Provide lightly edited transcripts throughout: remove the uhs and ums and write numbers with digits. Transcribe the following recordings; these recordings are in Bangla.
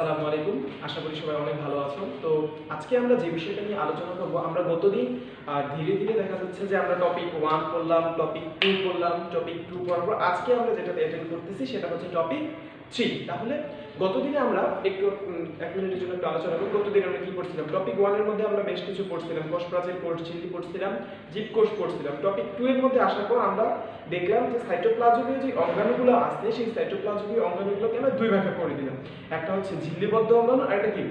আসসালামু আলাইকুম। আশা করি সবাই অনেক ভালো আছো। তো আজকে আমরা যে বিষয়টা নিয়ে আলোচনা করব, আমরা গতদিন ধীরে ধীরে দেখা যাচ্ছে যে আমরা টপিক 1 পড়লাম, টপিক 2 পড়লাম, টপিক 2 পড়ার পর আজকে আমরা যেটাতে অ্যাটেন্ড করতেছি সেটা হচ্ছে টপিক 3। তাহলে গতদিনে আমরা একটু 1 মিনিটের জন্য একটু আলোচনা করি। গতদিন আমরা কি পড়ছিলাম? টপিক 1 এর মধ্যে আমরা বেশ কিছু পড়ছিলাম, কোষ প্রাচীর, কোষ ঝিল্লি পড়ছিলাম, জীবকোষ পড়ছিলাম। টপিক 2 এর মধ্যে আসার পর আমরা দেখলাম যে সাইটোপ্লাজমীয় যে অঙ্গাণুগুলো আছে সেই সাইটোপ্লাজমীয় অঙ্গাণুগুলোকে আমরা দুই ভাগে করে দিলাম। একটা হচ্ছে ঝিল্লিবদ্ধ অঙ্গাণু আর একটা কি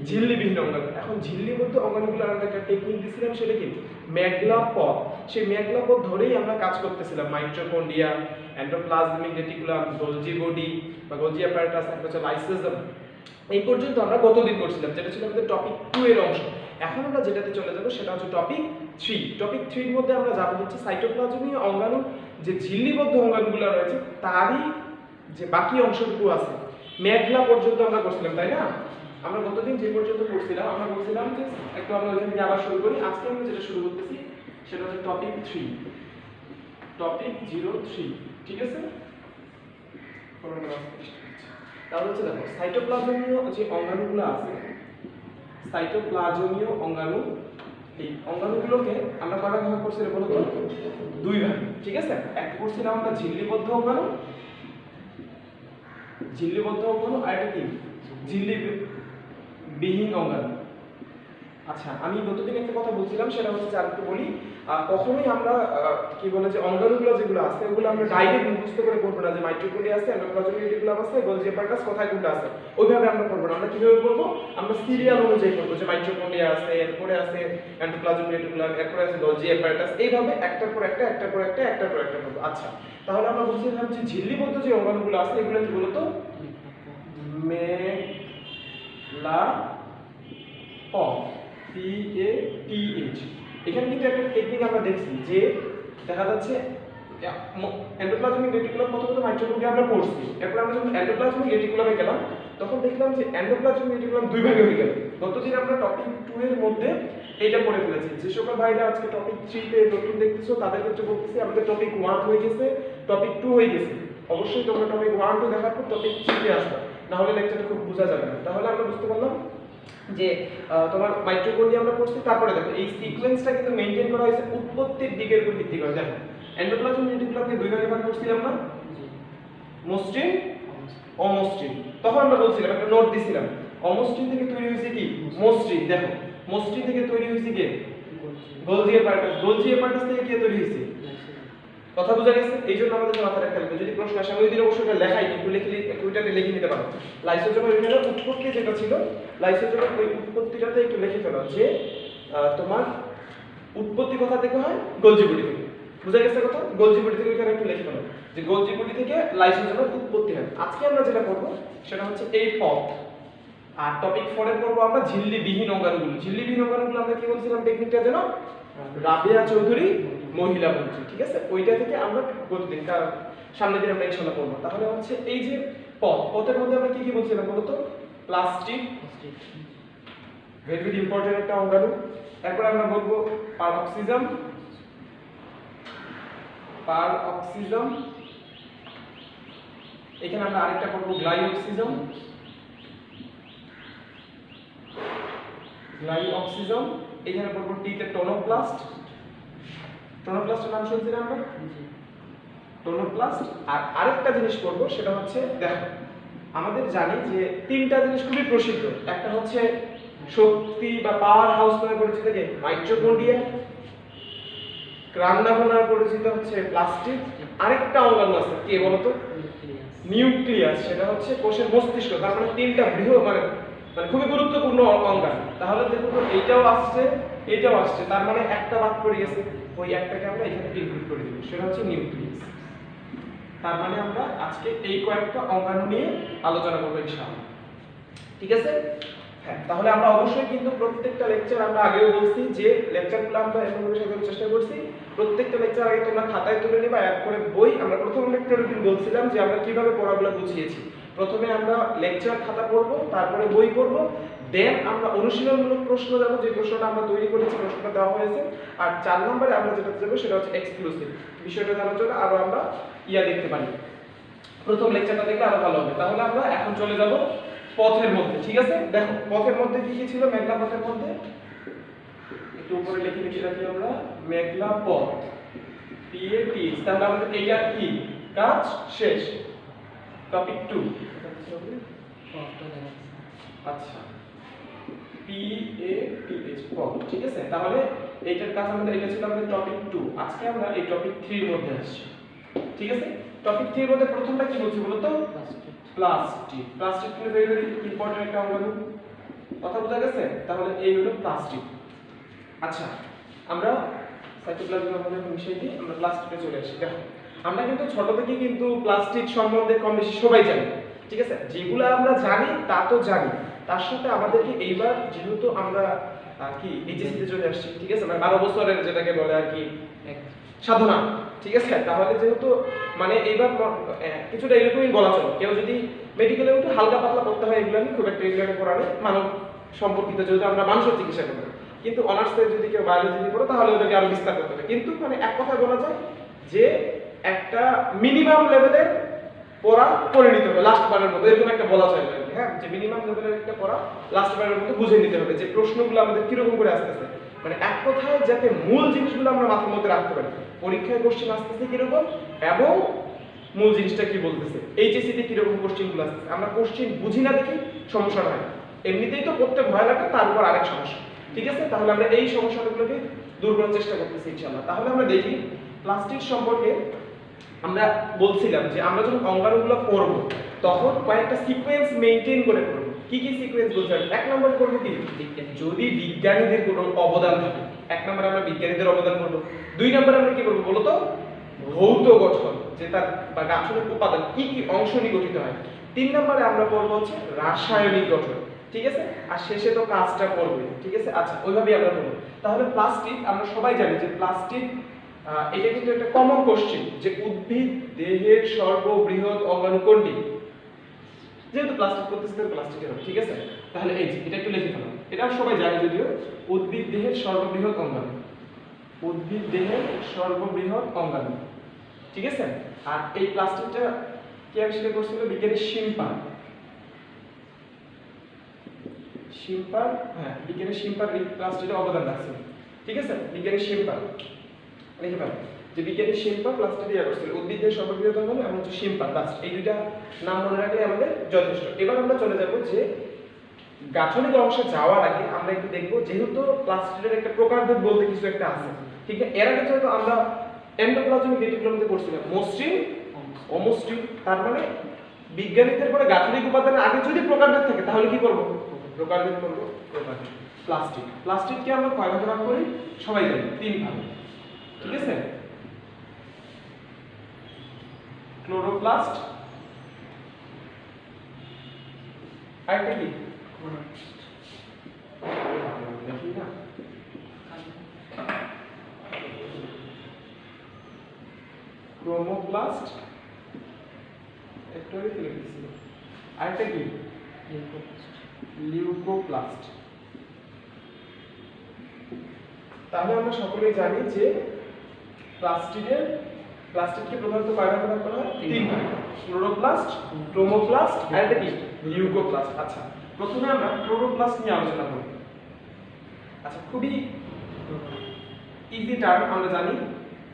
ঝিল্লিবিহীন অঙ্গাণু। এখন ঝিল্লিবদ্ধ অঙ্গাণুগুলো আমরা একটা টেকনিক দিছিলাম, সেটা কি মেগলা পথ। সেই মেগলা পথ ধরেই আমরা কাজ করতেছিলাম। Mitochondria, endoplasmic reticulum, Golgi body বা গোলজি অ্যাপারেটাস, একটা হচ্ছে লাইসোজোম। এই পর্যন্ত আমরা গতদিন করছিলাম, যেটা ছিল আমাদের টপিক 2 এর অংশ। এখন আমরা যেটাতে চলে যাব সেটা হচ্ছে টপিক 3। টপিক 3 এর মধ্যে আমরা যাব হচ্ছে সাইটোপ্লাজমীয় অঙ্গাণু যে ঝিল্লিবদ্ধ অঙ্গাণুগুলো রয়েছে তারই যে বাকি অংশটুকু আছে। মেঘলা পর্যন্ত আমরা করছিলাম, তাই না? আমরা গতদিন যে পর্যন্ত পড়ছিলাম আমরা বলছিলাম যে একটু আমরা ওইখান থেকে আবার শুরু করি। আজকে আমরা যেটা শুরু করতেছি সেটা হচ্ছে টপিক 3, টপিক 03। ঠিক আছে? তাহলে হচ্ছে দেখো সাইটোপ্লাজমীয় যে অঙ্গাণুগুলো আছে, সাইটোপ্লাজমীয় অঙ্গাণু, এই অঙ্গাণুগুলোকে আমরা কয়টা ভাগ করছিলাম বলো তো? দুই ভাগে। ঠিক আছে? একটা করছিলাম আমরা ঝিল্লিবদ্ধ অঙ্গাণু, ঝিল্লিবদ্ধ অঙ্গাণু, আর একটা কি ঝিল্লিবিহীন অঙ্গাণু। আচ্ছা, আমি গতদিন একটা কথা বলছিলাম, সেটা হচ্ছে আর একটু বলি। কখনোই আমরা কি বলে যে অঙ্গাণুগুলো যেগুলো আছে ওগুলো আমরা ডাইরেক্ট মুখস্থ করে করবো না, যে মাইটোকন্ড্রিয়া আছে, এন্ডোপ্লাজমিক রেটিকুলাম আছে, গোলজি অ্যাপারেটাস কোথায় কোনটা আছে, ওইভাবে আমরা করবো না। আমরা কিভাবে করবো? আমরা সিরিয়াল অনুযায়ী করবো, যে মাইটোকন্ড্রিয়া আছে, এরপরে আছে এন্ডোপ্লাজমিক রেটিকুলাম, এরপরে আছে গোলজি অ্যাপারেটাস, এইভাবে একটার পর একটা, একটার পর একটা, একটার পর একটা করবো। আচ্ছা, তাহলে আমরা বলছিলাম যে ঝিল্লিবদ্ধ যে অঙ্গাণুগুলো আছে এগুলো কি বলতো? মেলা পথ, PATH। এখানে কিন্তু একটা টেকনিক আমরা দেখছি যে দেখা যাচ্ছে এন্ডোপ্লাজমিক রেটিকুলাম প্রথমত মাইটোকন্ড্রিয়া আমরা পড়ছি, এরপর আমরা যখন এন্ডোপ্লাজমিক রেটিকুলামে গেলাম তখন দেখলাম যে এন্ডোপ্লাজমিক রেটিকুলাম দুই ভাগে হয়ে গেল। গতদিন আমরা টপিক 2 এর মধ্যে এটা পড়ে ফেলেছি। যে সকল ভাইরা আজকে টপিক 3 তে নতুন দেখতেছো তাদের ক্ষেত্রে বলতেছি আমাদের টপিক 1 হয়ে গেছে, টপিক 2 হয়ে গেছে। অবশ্যই তোমরা টপিক 1 2 দেখার পর টপিক 3 তে আসবে, না হলে লেকচারটা খুব বোঝা যাবে না। তাহলে আমরা বুঝতে পারলাম যে তোমার মাইটোকন্ড্রিয়া আমরা পড়ছি। তারপরে দেখো এই সিকোয়েন্সটা কিন্তু মেইনটেইন করা হয়েছে উৎপত্তির দিকের উপর ভিত্তি করে। দেখো এন্ডোপ্লাজমিক রেটিকুলামকে দুই ভাগে ভাগ করছিলাম না, মসৃণ, অমসৃণ। তখন আমরা বলছিলাম, একটা নোট দিছিলাম, অমসৃণ থেকে তৈরি হয়েছে কি মসৃণ। দেখো মসৃণ থেকে তৈরি হয়েছে কি গোলজি অ্যাপারেটাস, গোলজি অ্যাপারেটাস থেকে কি তৈরি হয়েছে? কথা বোঝা গেছে? এই জন্য আমাদের মাথায় রাখতে হবে, যদি প্রশ্ন আসে আমি ওই দিন অবশ্যই এটা লেখাই একটু লিখে ওইটাতে লিখে নিতে পারো। লাইসোজোমের উৎপত্তি যেটা ছিল, লাইসোজোমের ওই উৎপত্তিটাতে একটু লিখে ফেলো যে তোমার উৎপত্তি কোথা থেকে হয়? গোলজি বডি থেকে। বুঝা গেছে কথা? গোলজি বডি থেকে এখানে একটু লিখে ফেলো যে গোলজি বডি থেকে লাইসোজোমের উৎপত্তি হয়। আজকে আমরা যেটা করব সেটা হচ্ছে এই পথ। আর টপিক 4 এ করব আমরা ঝিল্লিবিহীন অঙ্গাণুগুলো। ঝিল্লিবিহীন অঙ্গাণুগুলো আমরা কি বলছিলাম টেকনিকটা যেন? রাবেয়া চৌধুরী মহিলা মন্ত্রী। ঠিক আছে? ওইটা থেকে আমরা গতদিন সামনের দিন আমরা ইনশাআল্লাহ করব। তাহলে হচ্ছে এই যে পথের মধ্যে আমরা কি কি বলছিলাম বলো তো? প্লাস্টিক, ভেরি ভেরি ইম্পর্টেন্ট একটা অঙ্গাণু। তারপর আমরা বলবো পারঅক্সিজম, পারঅক্সিজম। এখানে আমরা আরেকটা করব গ্লাইঅক্সিজম, গ্লাইঅক্সিজম। এখানে করব টি তে টোনোপ্লাস্ট, টোনোপ্লাস্টের নাম শুনছিলাম আমরা, টোনোপ্লাস্ট। আর আরেকটা জিনিস করব সেটা হচ্ছে দেখো আমাদের জানি যে তিনটা জিনিস খুবই প্রসিদ্ধ। একটা হচ্ছে শক্তি বা পাওয়ার হাউস নামে পরিচিত যে মাইটোকন্ড্রিয়া, রান্না নামে পরিচিত হচ্ছে প্লাস্টিক। আরেকটা অঙ্গাণু আছে কি বলতো? নিউক্লিয়াস। সেটা হচ্ছে কোষের মস্তিষ্ক। তার মানে তিনটা বৃহৎ মানে খুবই গুরুত্বপূর্ণ অঙ্গাণু। তাহলে দেখো তো এইটাও আসছে, এটাও আসছে, তার মানে একটা বাদ পড়ে গেছে। ওই একটাকে আমরা এখানে ইনক্লুড করে দিব, সেটা হচ্ছে নিউক্লিয়াস। তার মানে আমরা আজকে এই কয়েকটা অঙ্গাণু নিয়ে আলোচনা করব ইনশাআল্লাহ। ঠিক আছে? হ্যাঁ, তাহলে আমরা অবশ্যই কিন্তু প্রত্যেকটা লেকচার, আমরা আগেও বলছি যে লেকচারগুলো আমরা এমনভাবে সাজানোর চেষ্টা করছি প্রত্যেকটা লেকচার আগে তোমরা খাতায় তুলে নিবা এক করে বই। আমরা প্রথম লেকচারের দিন বলছিলাম যে আমরা কিভাবে পড়াগুলো বুঝিয়েছি। প্রথমে আমরা লেকচার খাতা পড়বো, তারপরে বই পড়বো, দেন আমরা অনুশীলনমূলক প্রশ্ন যাবো, যে প্রশ্নটা আমরা তৈরি করেছি, প্রশ্নটা দেওয়া হয়েছে। আর 4 নম্বরে আমরা যেটা যাবো সেটা হচ্ছে এক্সক্লুসিভ বিষয়টা জানার জন্য আরো আমরা দেখতে পারি। প্রথম লেকচারটা দেখলে আরো ভালো হবে। তাহলে আমরা এখন চলে যাব পথের মধ্যে, ঠিক আছে। দেখো পথের মধ্যে কি কি ছিল, মেঘলা পথের মধ্যে একটু উপরে লিখে রাখি আমরা, মেঘলা পথ PAT। তাহলে আমাদের এইটা কি কাজ শেষ। টপিক 2 আচ্ছা PATH পথ, ঠিক আছে। তাহলে এইটার কাজ আমাদের, এটা ছিল আমাদের টপিক 2। আজকে আমরা এই টপিক 3 এর মধ্যে আসছি, ঠিক আছে। টপিক 3 এর মধ্যে প্রথমটা কি বলছি বলো তো, প্লাস্টিক। প্লাস্টিক কিন্তু ভেরি ভেরি ইম্পর্টেন্ট একটা অঙ্গ, কথা বোঝা গেছে। তাহলে এই হলো প্লাস্টিক। আচ্ছা আমরা সাইটোপ্লাজমের মধ্যে মিশিয়ে দিই, আমরা প্লাস্টিকে চলে আসি। দেখো আমরা কিন্তু ছোট থেকে কিন্তু প্লাস্টিক সম্বন্ধে কম বেশি সবাই জানি, ঠিক আছে। যেগুলো আমরা জানি তা তো জানি, তার সাথে আমাদেরকে এইবার যেহেতু আমরা কি এইচএসসিতে চলে আসছি, ঠিক আছে, মানে 12 বছরের যেটাকে বলে আর কি সাধনা, ঠিক আছে। তাহলে যেহেতু মানে এইবার কিছুটা এরকমই বলা চলে, কেউ যদি মেডিকেলে একটু হালকা পাতলা করতে হয় এগুলো খুব একটা এগুলো পড়ালে মানব সম্পর্কিত, যেহেতু আমরা মানুষের চিকিৎসা করি। কিন্তু অনার্সে যদি কেউ বায়োলজি নিয়ে পড়ে তাহলে ওটাকে আরো বিস্তার করতে হবে। কিন্তু মানে এক কথা বলা যায় যে একটা মিনিমাম লেভেলের পড়া করে নিতে হবে লাস্ট বারের মতো, এরকম একটা বলা যায় আর কি। হ্যাঁ, যে মিনিমাম লেভেলের একটা পড়া লাস্ট বারের মতো বুঝে নিতে হবে, যে প্রশ্নগুলো আমাদের কিরকম করে আসতেছে, মানে এক কথায় যাতে মূল জিনিসগুলো আমরা মাথার মধ্যে রাখতে পারি। পরীক্ষায় কোশ্চেন আসতেছে কিরকম এবং মূল জিনিসটা কি বলতেছে, এইচএসসি তে কিরকম কোশ্চেনগুলো আসতেছে, আমরা কোশ্চেন বুঝি না দেখি সমস্যা হয়, এমনিতেই তো পড়তে ভয় লাগে, তার উপর আরেক সমস্যা, ঠিক আছে। তাহলে আমরা এই সমস্যাগুলোকে দূর করার চেষ্টা করতেছি ইনশাআল্লাহ। তাহলে আমরা দেখি প্লাস্টিক সম্পর্কে আমরা বলছিলাম যে আমরা যখন অঙ্গাণুগুলো পড়ব তখন কয়েকটা সিকোয়েন্স মেইনটেইন করে পড়ব। কি কি সিকোয়েন্স বলছেন? এক নম্বরে পড়ব কি, যদি বিজ্ঞানীদের কোনো অবদান থাকে, এক নম্বরে আমরা বিজ্ঞানীদের অবদান পড়ব। দুই নম্বরে আমরা কি করব বলো তো, ভৌত গঠন, যে তার বা গাঠনিক উপাদান কি কি অংশ নিয়ে গঠিত হয়। তিন নম্বরে আমরা পড়ব হচ্ছে রাসায়নিক গঠন, ঠিক আছে। আর শেষে তো কাজটা পড়বে, ঠিক আছে। আচ্ছা ওইভাবেই আমরা পড়ব। তাহলে প্লাস্টিক আমরা সবাই জানি যে প্লাস্টিক এটা কিন্তু একটা কমন কোশ্চেন, যে উদ্ভিদ দেহের সর্ববৃহৎ অঙ্গাণু কোনটি, যেহেতু প্লাস্টিক করতেছে তাহলে প্লাস্টিকের হবে, ঠিক আছে। তাহলে এই যে এটা একটু লিখে ফেলাম, এটা সবাই জানে যদিও, উদ্ভিদ দেহের সর্ববৃহৎ অঙ্গাণু, উদ্ভিদ দেহের সর্ববৃহৎ অঙ্গাণু, ঠিক আছে। আর এই প্লাস্টিকটা কে আবিষ্কার করেছিল? বিজ্ঞানী শিম্পার। শিম্পার, হ্যাঁ বিজ্ঞানী শিম্পার এই প্লাস্টিকের অবদান রাখছে, ঠিক আছে। বিজ্ঞানী শিম্পার লিখে ফেলো, যে বিজ্ঞানী শিম্পার প্লাস্টিক ইয়া করছিল, উদ্ভিদের সর্ববৃহৎ অঙ্গাণু এবং হচ্ছে শিম্পার, প্লাস্টিক, এই দুইটা নাম মনে রাখলে আমাদের যথেষ্ট। এবার আমরা চলে যাব যে গাঠনিক অংশে যাওয়ার আগে আমরা একটু দেখবো, যেহেতু প্লাস্টিকের একটা প্রকারভেদ বলতে কিছু একটা আছে, ঠিক আছে। এর আগে যেহেতু আমরা এন্ডোপ্লাজমিক রেটিকুলামে পড়ছিলাম মসৃণ অমসৃণ, তার মানে বিজ্ঞানীদের পরে গাঠনিক উপাদানের আগে যদি প্রকারভেদ থাকে তাহলে কি করব? প্রকারভেদ করব। প্রকারভেদ প্লাস্টিক, প্লাস্টিককে আমরা কয় ভাগে ভাগ করি সবাই জানি, তিন ভাগে, ঠিক আছে। ক্লোরোপ্লাস্ট, আরেকটা কি দেখি না, ক্রোমোপ্লাস্ট, একটু আগে লিখেছিল, আরেকটা কি লিউকোপ্লাস্ট। তাহলে আমরা সকলেই জানি যে প্লাস্টিককে প্রধানত কয় ভাগে ভাগ করা হয়? তিন ভাগে, ক্লোরোপ্লাস্ট, ক্রোমোপ্লাস্ট আর একটা কি লিউকোপ্লাস্ট। আচ্ছা প্রথমে আমরা ক্লোরোপ্লাস্ট নিয়ে আলোচনা করব। আচ্ছা খুবই ইজি টার্ম আমরা জানি,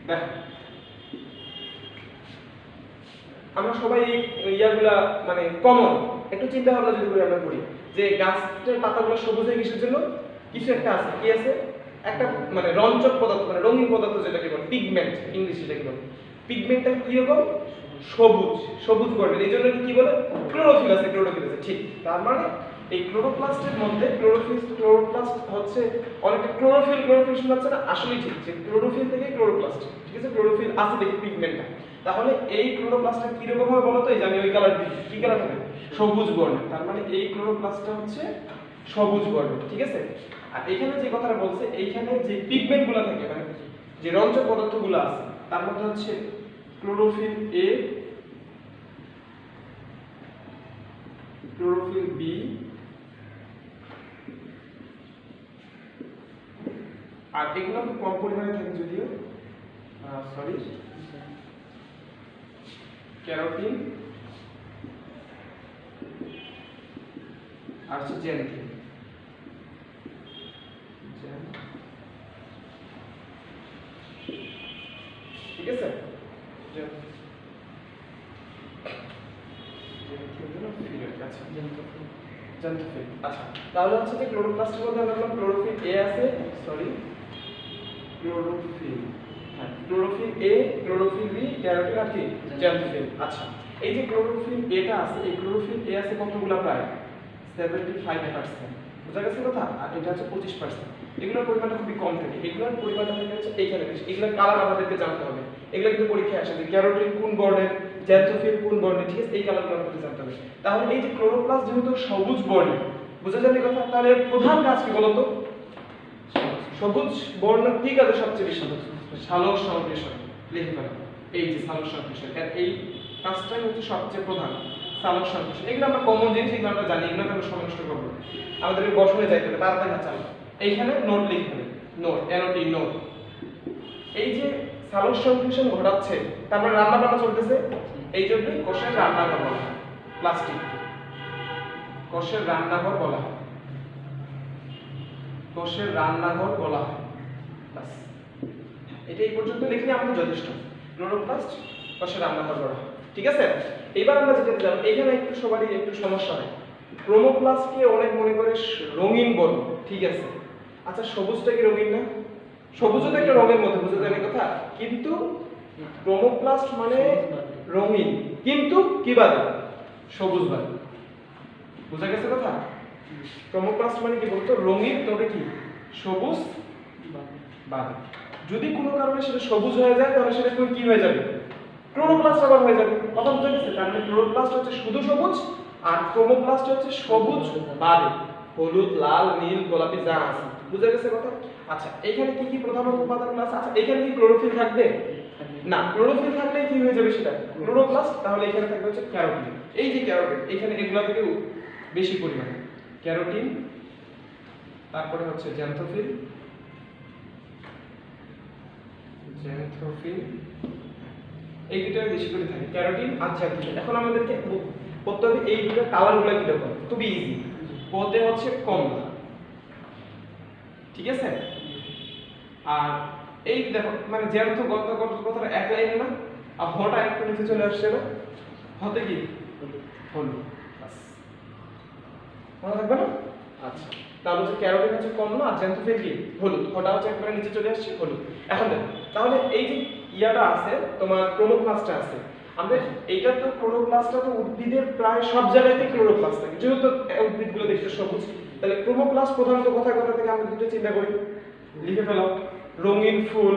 দেখো আমরা সবাই ইয়াগুলা মানে কমন একটু চিন্তা ভাবনা যদি করে আমরা করি, যে গাছের পাতাগুলো সবুজ হয়ে কিসের জন্য? কিছু একটা আছে, কি আছে? একটা মানে রঞ্জক পদার্থ, মানে রঙিন পদার্থ যেটাকে বলে পিগমেন্ট, ইংলিশে যেটাকে বলে পিগমেন্টটা কি রকম? সবুজ, সবুজ বর্ণের, এই জন্য কি বলে ক্লোরোফিল আছে, ক্লোরোফিল আছে, ঠিক। তার মানে এই ক্লোরোপ্লাস্টের মধ্যে ক্লোরোপ্লাস্ট হচ্ছে অনেকটা ক্লোরোফিল শোনাচ্ছে না, আসলেই ঠিক যে ক্লোরোফিল থেকে ক্লোরোপ্লাস্ট, ঠিক আছে। ক্লোরোফিল আছে দেখি পিগমেন্টটা, তাহলে এই ক্লোরোপ্লাস্টটা কি রকম হবে বলো তো? এই জানি ওই কালার কি কালার হবে? সবুজ বর্ণের। তার মানে এই ক্লোরোপ্লাস্টটা হচ্ছে সবুজ বর্ণের, ঠিক আছে। আর এখানে যে কথাটা বলছে, এইখানে যে পিগমেন্টগুলো থাকে মানে যে রঞ্জক পদার্থগুলো আছে তার মধ্যে হচ্ছে ক্লোরোফিল এ, ক্লোরোফিল বি আর এগুলো খুব কম পরিমাণে থাকে যদিও, সরি ক্যারোটিন আর হচ্ছে জেনথিন। ঠিক আছে, জেনথোফিল। আচ্ছা, তাহলে হচ্ছে যে ক্লোরোপ্লাস্টের মধ্যে আমরা বললাম ক্লোরোফিল এ আছে, সরি ক্লোরোফিল, হ্যাঁ chlorophyll A, chlorophyll B, carotene আর কি জেনথোফিল। আচ্ছা, এই যে ক্লোরোফিল এটা আছে, এই ক্লোরোফিল এ আছে কতগুলো? প্রায় 75%, বুঝা গেছে কথা? আর এটা হচ্ছে 25%। এগুলোর পরিমাণটা খুবই কম থাকে, এগুলোর পরিমাণটা থাকে হচ্ছে এইখানে বেশি। এগুলোর কালার আমাদেরকে জানতে হবে, এগুলো কিন্তু পরীক্ষায় আসে যে ক্যারোটিন কোন বর্ণের, জেনথোফিল কোন বর্ণের, ঠিক আছে? এই কালারগুলো আমাদের জানতে হবে। তাহলে এই যে ক্লোরোপ্লাস্ট যেহেতু সবুজ বর্ণের, বুঝা যাবে কথা? তাহলে এর প্রধান কাজ কি বলতো? সবুজ বর্ণ কি কাজে সবচেয়ে বেশি? সালোক সংশ্লেষণ। লিখে ফেলো, এই যে সালোক সংশ্লেষণ, এই কাজটাই হচ্ছে সবচেয়ে প্রধান, সালোক সংশ্লেষণ। এগুলো আমরা কমন জিনিস, এগুলো আমরা জানি, এগুলো আমরা সময় নষ্ট করবো। আমাদের বসনে যাইতে হবে, তাড়াতাড়ি চালো। এইখানে নোট লিখতে হবে, নোট, এনওটি নোট। এই যে সালোক সংশ্লেষণ ঘটাচ্ছে, তারপরে রান্না বান্না চলতেছে, এই জন্যই কোষের রান্নাঘর বলা হয়। প্লাস্টিক কোষের রান্নাঘর বলা হয়, কোষের রান্নাঘর বলা হয়। বাস, এটা এই পর্যন্ত লিখলে আমাদের যথেষ্ট। ক্লোরোপ্লাস্ট কোষের রান্নাঘর বলা হয়, ঠিক আছে? এবার আমরা যেটা জানি, এখানে একটু সবারই একটু সমস্যা হয়। ক্রোমোপ্লাস্টকে অনেক মনে করে রঙিন বর্ণ, ঠিক আছে? আচ্ছা, সবুজটা কি রঙিন না? সবুজও তো একটা রঙের মধ্যে, বুঝতে জানি কথা? কিন্তু ক্রোমোপ্লাস্ট মানে রঙিন, কিন্তু কি বাদে? সবুজ বাদে। বুঝা গেছে কথা? ক্রোমোপ্লাস্ট মানে কি বলতো? রঙিন, তবে কি সবুজ বাদে। যদি কোনো কারণে সেটা সবুজ হয়ে যায়, তাহলে সেটা কি হয়ে যাবে? ক্লোরোপ্লাস্ট আবার হয়ে যাবে। কথা বুঝা গেছে? তার মানে ক্লোরোপ্লাস্ট হচ্ছে শুধু সবুজ, আর ক্রোমোপ্লাস্ট হচ্ছে সবুজ বাদে হলুদ, লাল, নীল, গোলাপি যা আছে। বুঝা গেছে কথা? আচ্ছা, এখানে কি কি প্রধান উপাদানগুলো আছে? আচ্ছা, এখানে কি ক্লোরোফিল থাকবে? না, ক্লোরোফিল থাকলে কি হয়ে যাবে সেটা? ক্লোরোপ্লাস্ট। তাহলে এখানে থাকবে হচ্ছে ক্যারোটিন। এই যে ক্যারোটিন, এখানে এগুলা থেকে বেশি পরিমাণে ক্যারোটিন, তারপরে হচ্ছে জেনথোফিল, জেনথোফিল, এই দুটো বেশি করে থাকে, ক্যারোটিন আর জেনথোফিল। এখন আমাদেরকে করতে হবে এই দুটো কালারগুলো কি রকম, খুবই ইজি। পদে হচ্ছে কমলা, ঠিক আছে? আর এই দেখো, মানে জেনথো কথাটা এক লাইনে না, আর হটা একটু নিচে চলে আসছে না, হতে কি হলুদ, বাস মনে থাকবে না? আচ্ছা, তাহলে হচ্ছে ক্যারোটিন হচ্ছে কমলা, আর জেনথোফিল কি হলুদ, হটা হচ্ছে একবারে নিচে চলে আসছে হলুদ। এখন দেখো, তাহলে এই যে ইয়াটা আছে তোমার, ক্লোরোপ্লাস্টটা আছে, আমরা এইটা তো ক্লোরোপ্লাস্টটা তো উদ্ভিদের প্রায় সব জায়গাতেই ক্লোরোপ্লাস্ট থাকে, যেহেতু উদ্ভিদগুলো দেখতে সবুজ। তাহলে ক্লোরোপ্লাস্ট প্রধানত কোথায় কোথা থেকে আমরা দুটো চিন্তা করি, লিখে ফেলো। রঙিন ফুল,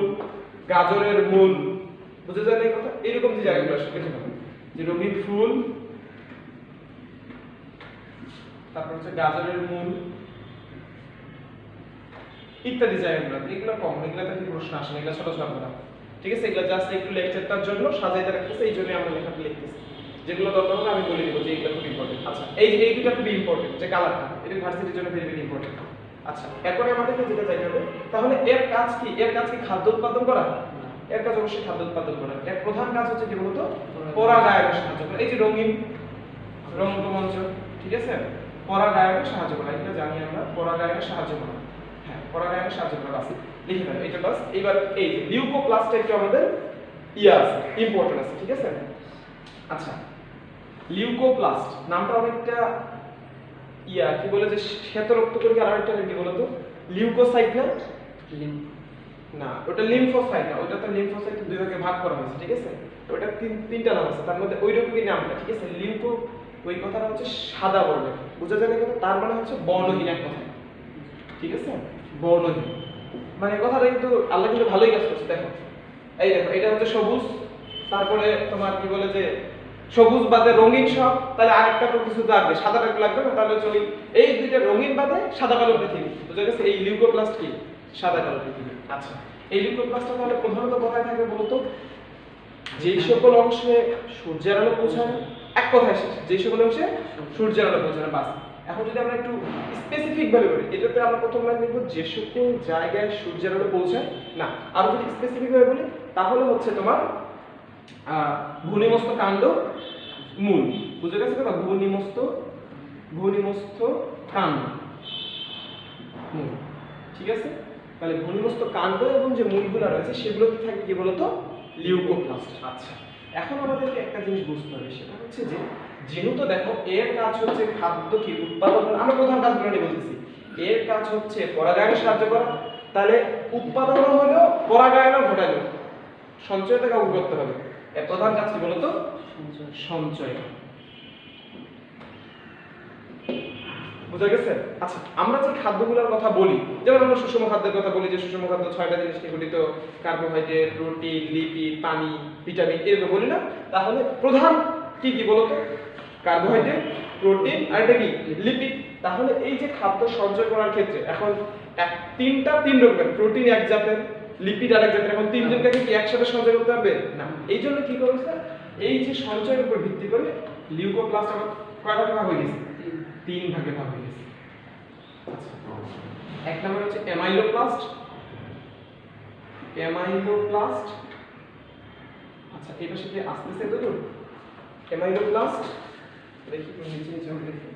গাজরের মূল, বুঝে যায় এই কথা? এরকম যে জায়গাগুলো আসে, লিখে ফেলো যে রঙিন ফুল, তারপর হচ্ছে গাজরের মূল ইত্যাদি জায়গাগুলো। এগুলো কম, এগুলোতে কি প্রশ্ন আসে না, এগুলো ছোট ছোট না, ঠিক আছে? এগুলো জাস্ট একটু লেকচারটার জন্য সাজাইতে রাখতেছে, এই জন্য আমরা লেখাটা লিখতেছি। যেগুলো দরকার হবে আমি বলে দিব যে এগুলো খুব ইম্পর্টেন্ট। আচ্ছা, এই যে এই দুটো খুব ইম্পর্টেন্ট, যে কালারটা, এটা ভার্সিটির জন্য ভেরি ভেরি ইম্পর্টেন্ট। আচ্ছা, এরপরে আমাদেরকে যেটা জানতে হবে, তাহলে এর কাজ কি? এর কাজ কি খাদ্য উৎপাদন করা? এর কাজ অবশ্যই খাদ্য উৎপাদন করা। এর প্রধান কাজ হচ্ছে কি বলতো? পরাগায়নে সাহায্য করা। এই যে রঙিন রঙ্গমঞ্চ, ঠিক আছে? পরাগায়নে সাহায্য করা, এটা জানি আমরা, পরাগায়নে সাহায্য করা। হ্যাঁ, পরাগায়নে সাহায্য করা আছে, লিখে ফেলো এটা বাস। এবার এই যে লিউকোপ্লাস্টটা একটু আমাদের আছে, ইম্পর্টেন্ট আছে, ঠিক আছে? আচ্ছা, লিউকোপ্লাস্ট নামটা অনেকটা কি বলে যে শ্বেত রক্তকণিকা, আর আরেকটা কি বলতো? লিউকোসাইট না? না, ওটা লিম্ফোসাইট না, ওটা তো লিম্ফোসাইট দুই ভাগে ভাগ করা হয়েছে, ঠিক আছে? ওটা তিনটা নাম আছে, তার মধ্যে ওই রকমই নামটা, ঠিক আছে? লিউকো, ওই কথাটা হচ্ছে সাদা বর্ণের, বুঝা যায় না কথা? তার মানে হচ্ছে বর্ণহীন এক কথা, ঠিক আছে? বর্ণহীন মানে কথাটা কিন্তু আল্লাহ কিন্তু ভালোই কাজ করছে। দেখো, এই দেখো, এটা হচ্ছে সবুজ, তারপরে তোমার কি বলে যে সবুজ বাদে রঙিন সব, তাহলে আরেকটা তো কিছু লাগবে, সাদাটা লাগবে না, তাহলে চলি এই দুইটা রঙিন বাদে সাদা কালো পৃথিবী, বুঝা গেছে? এই লিউকোপ্লাস্ট কি সাদা কালো পৃথিবী। আচ্ছা, এই লিউকোপ্লাস্টটা তাহলে প্রধানত কোথায় থাকে বলতো? যেই সকল অংশে সূর্যের আলো পৌঁছায়, এক কথায় শেষ, যেই সকল অংশে সূর্যের আলো পৌঁছায়, বাস। এখন যদি আমরা একটু স্পেসিফিক ভাবে বলি, এটাতে আমরা প্রথম লাইন লিখব যে সকল জায়গায় সূর্যের আলো পৌঁছায় না। আর যদি স্পেসিফিক ভাবে বলি, তাহলে হচ্ছে তোমার ভূনিমস্ত কাণ্ড মূল, বুঝে গেছে কথা? ভূনিমস্ত ভূমিমস্থ কাণ্ড মূল, ঠিক আছে। তাহলে ভূমিমস্থ কাণ্ড এবং যে মূলগুলো রয়েছে সেগুলোতে থাকবে কি বলতো, লিউকোপ্লাস্ট। আচ্ছা, এখন আমাদেরকে একটা জিনিস বুঝতে হবে, সেটা হচ্ছে যে যেহেতু দেখো এর কাজ হচ্ছে খাদ্য কি উৎপাদন, আমরা প্রধান কাজগুলো নিয়ে বলতেছি, এর কাজ হচ্ছে পরাগায়নে সাহায্য করা, তাহলে উৎপাদন হলো পরাগায়নও ঘটালো, সঞ্চয় থেকে আউট করতে হবে। এর প্রধান কাজ কি বলতো, সঞ্চয়। বুঝা গেছে? আচ্ছা, আমরা যে খাদ্যগুলোর কথা বলি, যেমন আমরা সুষম খাদ্যের কথা বলি, যে সুষম খাদ্য 6টা জিনিস নিয়ে গঠিত, কার্বোহাইড্রেট, প্রোটিন, লিপিড, পানি, ভিটামিন, এরকম বলি না? তাহলে প্রধান কি কি বলতো, কার্বোহাইড্রেট, প্রোটিন আর এটা কি লিপিড। তাহলে এই যে খাদ্য সঞ্চয় করার ক্ষেত্রে এখন তিন রকমের, প্রোটিন এক জাতের, লিপিড আরেক জাতের, এখন তিনজনকে কি একসাথে সঞ্চয় করতে পারবে না। এই জন্য কি করেছে, এই যে সঞ্চয়ের উপর ভিত্তি করে লিউকোপ্লাস্ট আমার কয়টা ভাগ হয়ে গেছে, 3 ভাগে ভাগ হয়ে গেছে। আচ্ছা, এক নম্বর হচ্ছে অ্যামাইলোপ্লাস্ট, অ্যামাইলোপ্লাস্ট। আচ্ছা, এটা সাথে আসতেছে তো অ্যামাইলোপ্লাস্ট, দেখি নিচে নিচে দেখি।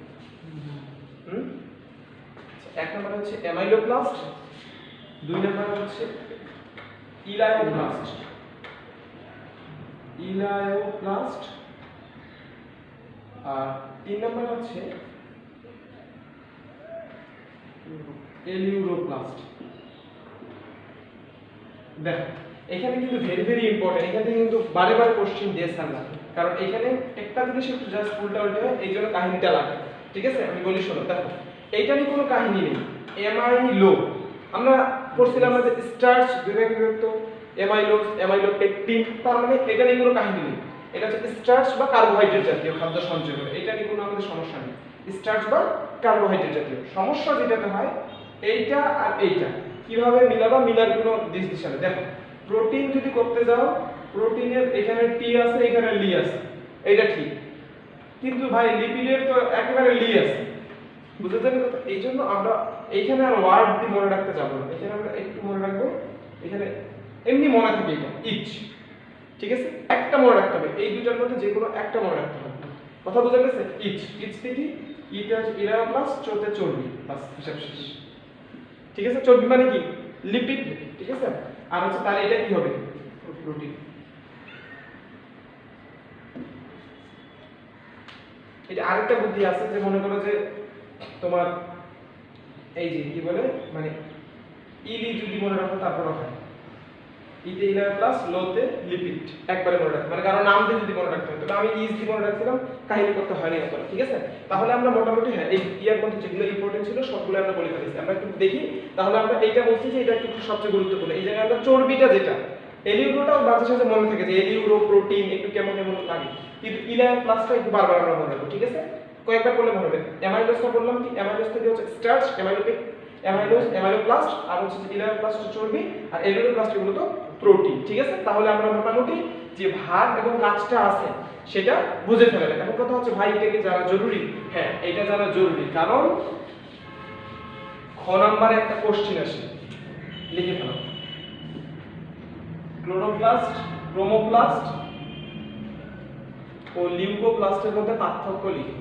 আচ্ছা, এক নম্বর হচ্ছে অ্যামাইলোপ্লাস্ট, 2 নম্বর হচ্ছে ইলায়োপ্লাস্ট, ইলায়োপ্লাস্ট, আর 3 নম্বর হচ্ছে এলিউরোপ্লাস্ট। দেখো এখানে কিন্তু ভেরি ভেরি ইম্পর্টেন্ট, এখান থেকে কিন্তু বারে বারে কোশ্চেন দিয়েছে আমরা, কারণ এখানে একটা জিনিস একটু জাস্ট উল্টা উল্টা হয়, এই জন্য কাহিনীটা লাগে, ঠিক আছে। আমি বলি শোনো, দেখো এইটা নিয়ে কোনো কাহিনী নেই। অ্যামাইলো আমরা পড়ছিলাম যে স্টার্চ বিভাগে বিভক্ত, অ্যামাইলোজ, অ্যামাইলোপেকটিন, তার মানে এটা নিয়ে কোনো কাহিনী নেই। এটা হচ্ছে স্টার্চ বা কার্বোহাইড্রেট জাতীয় খাদ্য সঞ্চয় করে, এটা নিয়ে কোনো আমাদের সমস্যা নেই। স্টার্চ বা কার্বোহাইড্রেট জাতীয়, সমস্যা যেটাতে হয় এইটা আর এইটা কিভাবে মিলাবা, মিলার কোনো দিশা নেই। দেখো প্রোটিন যদি করতে যাও, প্রোটিনের এখানে টি আছে, এখানে লি আছে, এইটা ঠিক, কিন্তু ভাই লিপিডের তো একেবারে লি আছে, বুঝতে পারছেন কথা। এই জন্য আমরা এইখানে আর ওয়ার্ড দিয়ে মনে রাখতে যাবো না, এখানে আমরা একটু মনে রাখবো, এখানে এমনি মনে থাকে এটা ইচ, ঠিক আছে। একটা মনে রাখতে হবে, এই দুটার মধ্যে যে কোনো একটা মনে রাখতে হবে, কথা বোঝা গেছে। ইচ, ইচ থেকে ইটা হচ্ছে ইলায়োপ্লাস্ট, চোতে চর্বি, বাস হিসাব শেষ, ঠিক আছে। চর্বি মানে কি লিপিড, ঠিক আছে। আর হচ্ছে তাহলে এটা কি হবে, প্রোটিন। এটা আরেকটা বুদ্ধি আছে, যে মনে করো যে তোমার এই যে কি বলে, মানে ইলি যদি মনে রাখো তারপর হয় ইতে ইলায়োপ্লাস্ট, লোতে লিপিড, একবারে মনে রাখতে, মানে কারণ নাম দিয়ে যদি মনে রাখতে হয়, তবে আমি ইজ দিয়ে মনে রাখছিলাম, কাহিনী করতে হয়নি এখন, ঠিক আছে। তাহলে আমরা মোটামুটি হ্যাঁ এই ইয়ার মধ্যে যেগুলো ইম্পর্টেন্ট ছিল সবগুলো আমরা বলে ফেলেছি। আমরা একটু দেখি, তাহলে আমরা এইটা বলছি যে এটা একটু সবচেয়ে গুরুত্বপূর্ণ। এই জায়গায় আমরা চর্বিটা যেটা, এলিউরোটাও মাঝে সাঝে মনে থাকে যে এলিউরো প্রোটিন একটু কেমন কেমন লাগে, কিন্তু ইলায়োপ্লাস্টটা একটু বারবার আমরা মনে রাখবো, ঠিক আছে। কয়েকবার বললে মনে হবে। অ্যামাইলোজটা বললাম কি, অ্যামাইলোজ থেকে হচ্ছে স্টার্চ, অ্যামাইলোজ, অ্যামাইলোপ্লাস্ট, আর হচ্ছে ইলায়োপ্লাস্ট হচ্ছে চর্বি, আর এলিউরোপ্লাস্ট এগুলো তো প্রোটিন, ঠিক আছে। তাহলে আমরা মোটামুটি যে ভাগ এবং কাজটা আছে সেটা বুঝে ফেললাম। এখন কথা হচ্ছে ভাই এটা কি জানা জরুরি? হ্যাঁ, এটা জানা জরুরি, কারণ খ নম্বরে একটা কোশ্চেন আসে, লিখে ফেলাম। ক্লোরোপ্লাস্ট, ক্রোমোপ্লাস্ট ও লিউকোপ্লাস্টের মধ্যে পার্থক্য লিখো,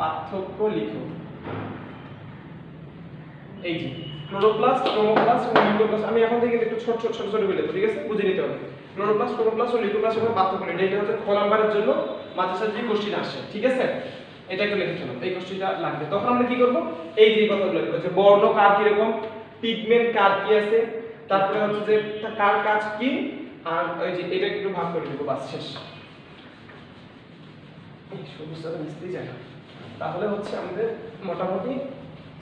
পার্থক্য লিখো। এই যে ক্লোরোপ্লাস্ট, ক্রোমোপ্লাস্ট এবং লিউকোপ্লাস্ট, আমি এখন থেকে একটু ছোট ছোট ছোট ছোট বলে দেব, ঠিক আছে, বুঝে নিতে হবে। ক্লোরোপ্লাস্ট, ক্রোমোপ্লাস্ট ও লিউকোপ্লাস্টের মধ্যে পার্থক্য লিখো, এটা হচ্ছে খ নাম্বারের জন্য মাঝে সাঝে যে কোশ্চেন আসে, ঠিক আছে। এটা একটু লিখে ফেলো, এই কোশ্চেনটা লাগবে। তখন আমরা কি করব, এই যে কথাগুলো লিখব, যে বর্ণ কার কি রকম, পিগমেন্ট কার কি আছে, তারপরে হচ্ছে যে কার কাজ কি, আর ওই যে এটা একটু ভাগ করে দেব, বাস শেষ। এই সমস্যাটা মিশতেই যায় না। তাহলে হচ্ছে আমাদের মোটামুটি